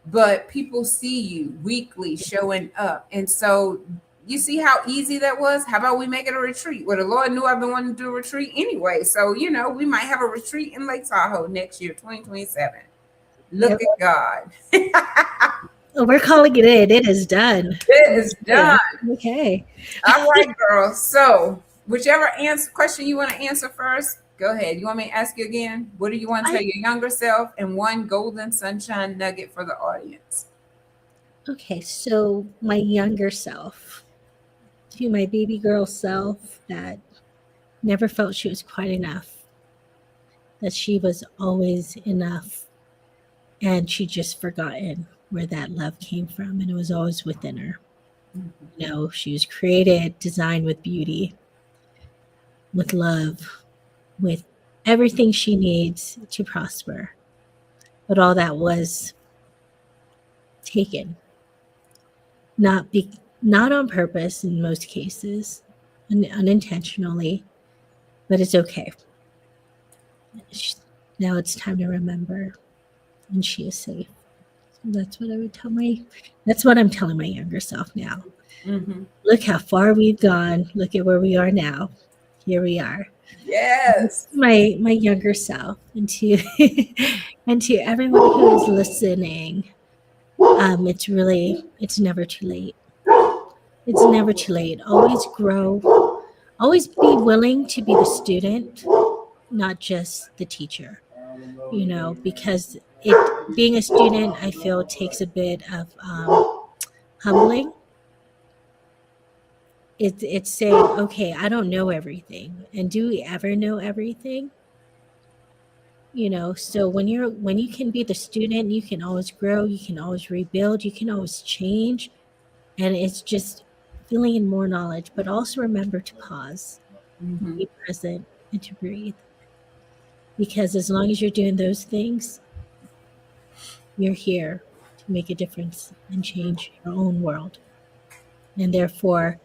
but people see you weekly showing up. And so you see how easy that was? How about we make it a retreat? Well, the Lord knew I've been wanting to do a retreat anyway. So, you know, we might have a retreat in Lake Tahoe next year, 2027. Look Yep. at God. Oh, we're calling it in. It is done. It is done. Okay. All right, girl. So, whichever question you want to answer first, go ahead. You want me to ask you again? What do you want to tell your younger self, and one golden sunshine nugget for the audience? Okay, so my younger self, to my baby girl self that never felt she was quite enough, that she was always enough, and she just forgotten where that love came from, and it was always within her. You know, she was created, designed with beauty, with love, with everything she needs to prosper. But all that was taken, not on purpose in most cases, unintentionally, but it's okay. Now it's time to remember, and she is safe. So that's what I would tell that's what I'm telling my younger self now. Mm-hmm. Look how far we've gone. Look at where we are now. Here we are. Yes. My younger self, and to and to everyone who is listening, it's never too late. It's never too late. Always grow. Always be willing to be the student, not just the teacher. You know, because being a student, I feel, takes a bit of humbling. It's saying, okay, I don't know everything, and do we ever know everything? You know, so when you can be the student, you can always grow, you can always rebuild, you can always change, and it's just filling in more knowledge. But also remember to pause, be present, and to breathe, because as long as you're doing those things, you're here to make a difference and change your own world, and therefore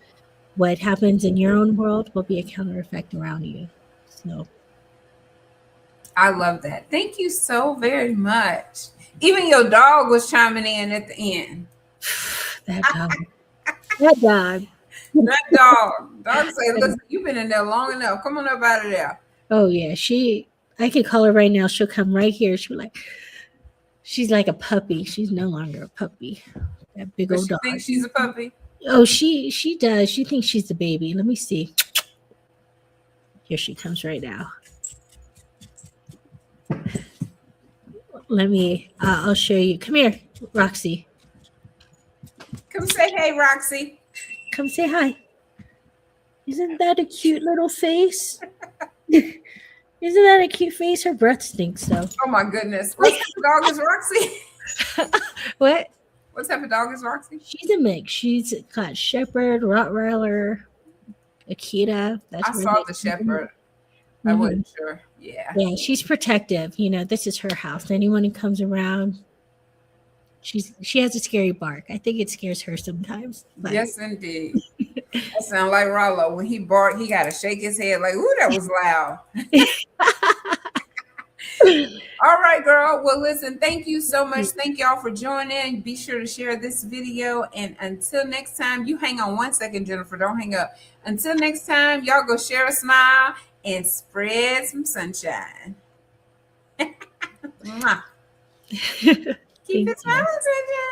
what happens in your own world will be a counter effect around you. So I love that. Thank you so very much. Even your dog was chiming in at the end. that dog. That dog. Dog say, listen, you've been in there long enough. Come on up out of there. Oh yeah, I could call her right now. She'll come right here. She's like a puppy. She's no longer a puppy. That big But old she dog. thinks she's a puppy. Oh, she does. She thinks she's the baby. Let me see. Here she comes right now. I'll show you. Come here, Roxy. Come say hey, Roxy. Come say hi. Isn't that a cute little face? Isn't that a cute face? Her breath stinks though. Oh my goodness. What type of dog is Roxy? What? What type of dog is Roxy? She's a mix. She's got Shepherd, Rottweiler, Akita. I saw the Shepherd. I wasn't sure. Yeah. Yeah, she's protective. This is her house. Anyone who comes around, she has a scary bark. I think it scares her sometimes. But. Yes, indeed. That sounds like Rollo. When he barked, he got to shake his head like, ooh, that was loud. All right, girl. Well, listen, thank you so much. Thank y'all for joining. Be sure to share this video. And until next time, you hang on one second, Jennifer. Don't hang up. Until next time, y'all go share a smile and spread some sunshine. Keep it smiling, sunshine.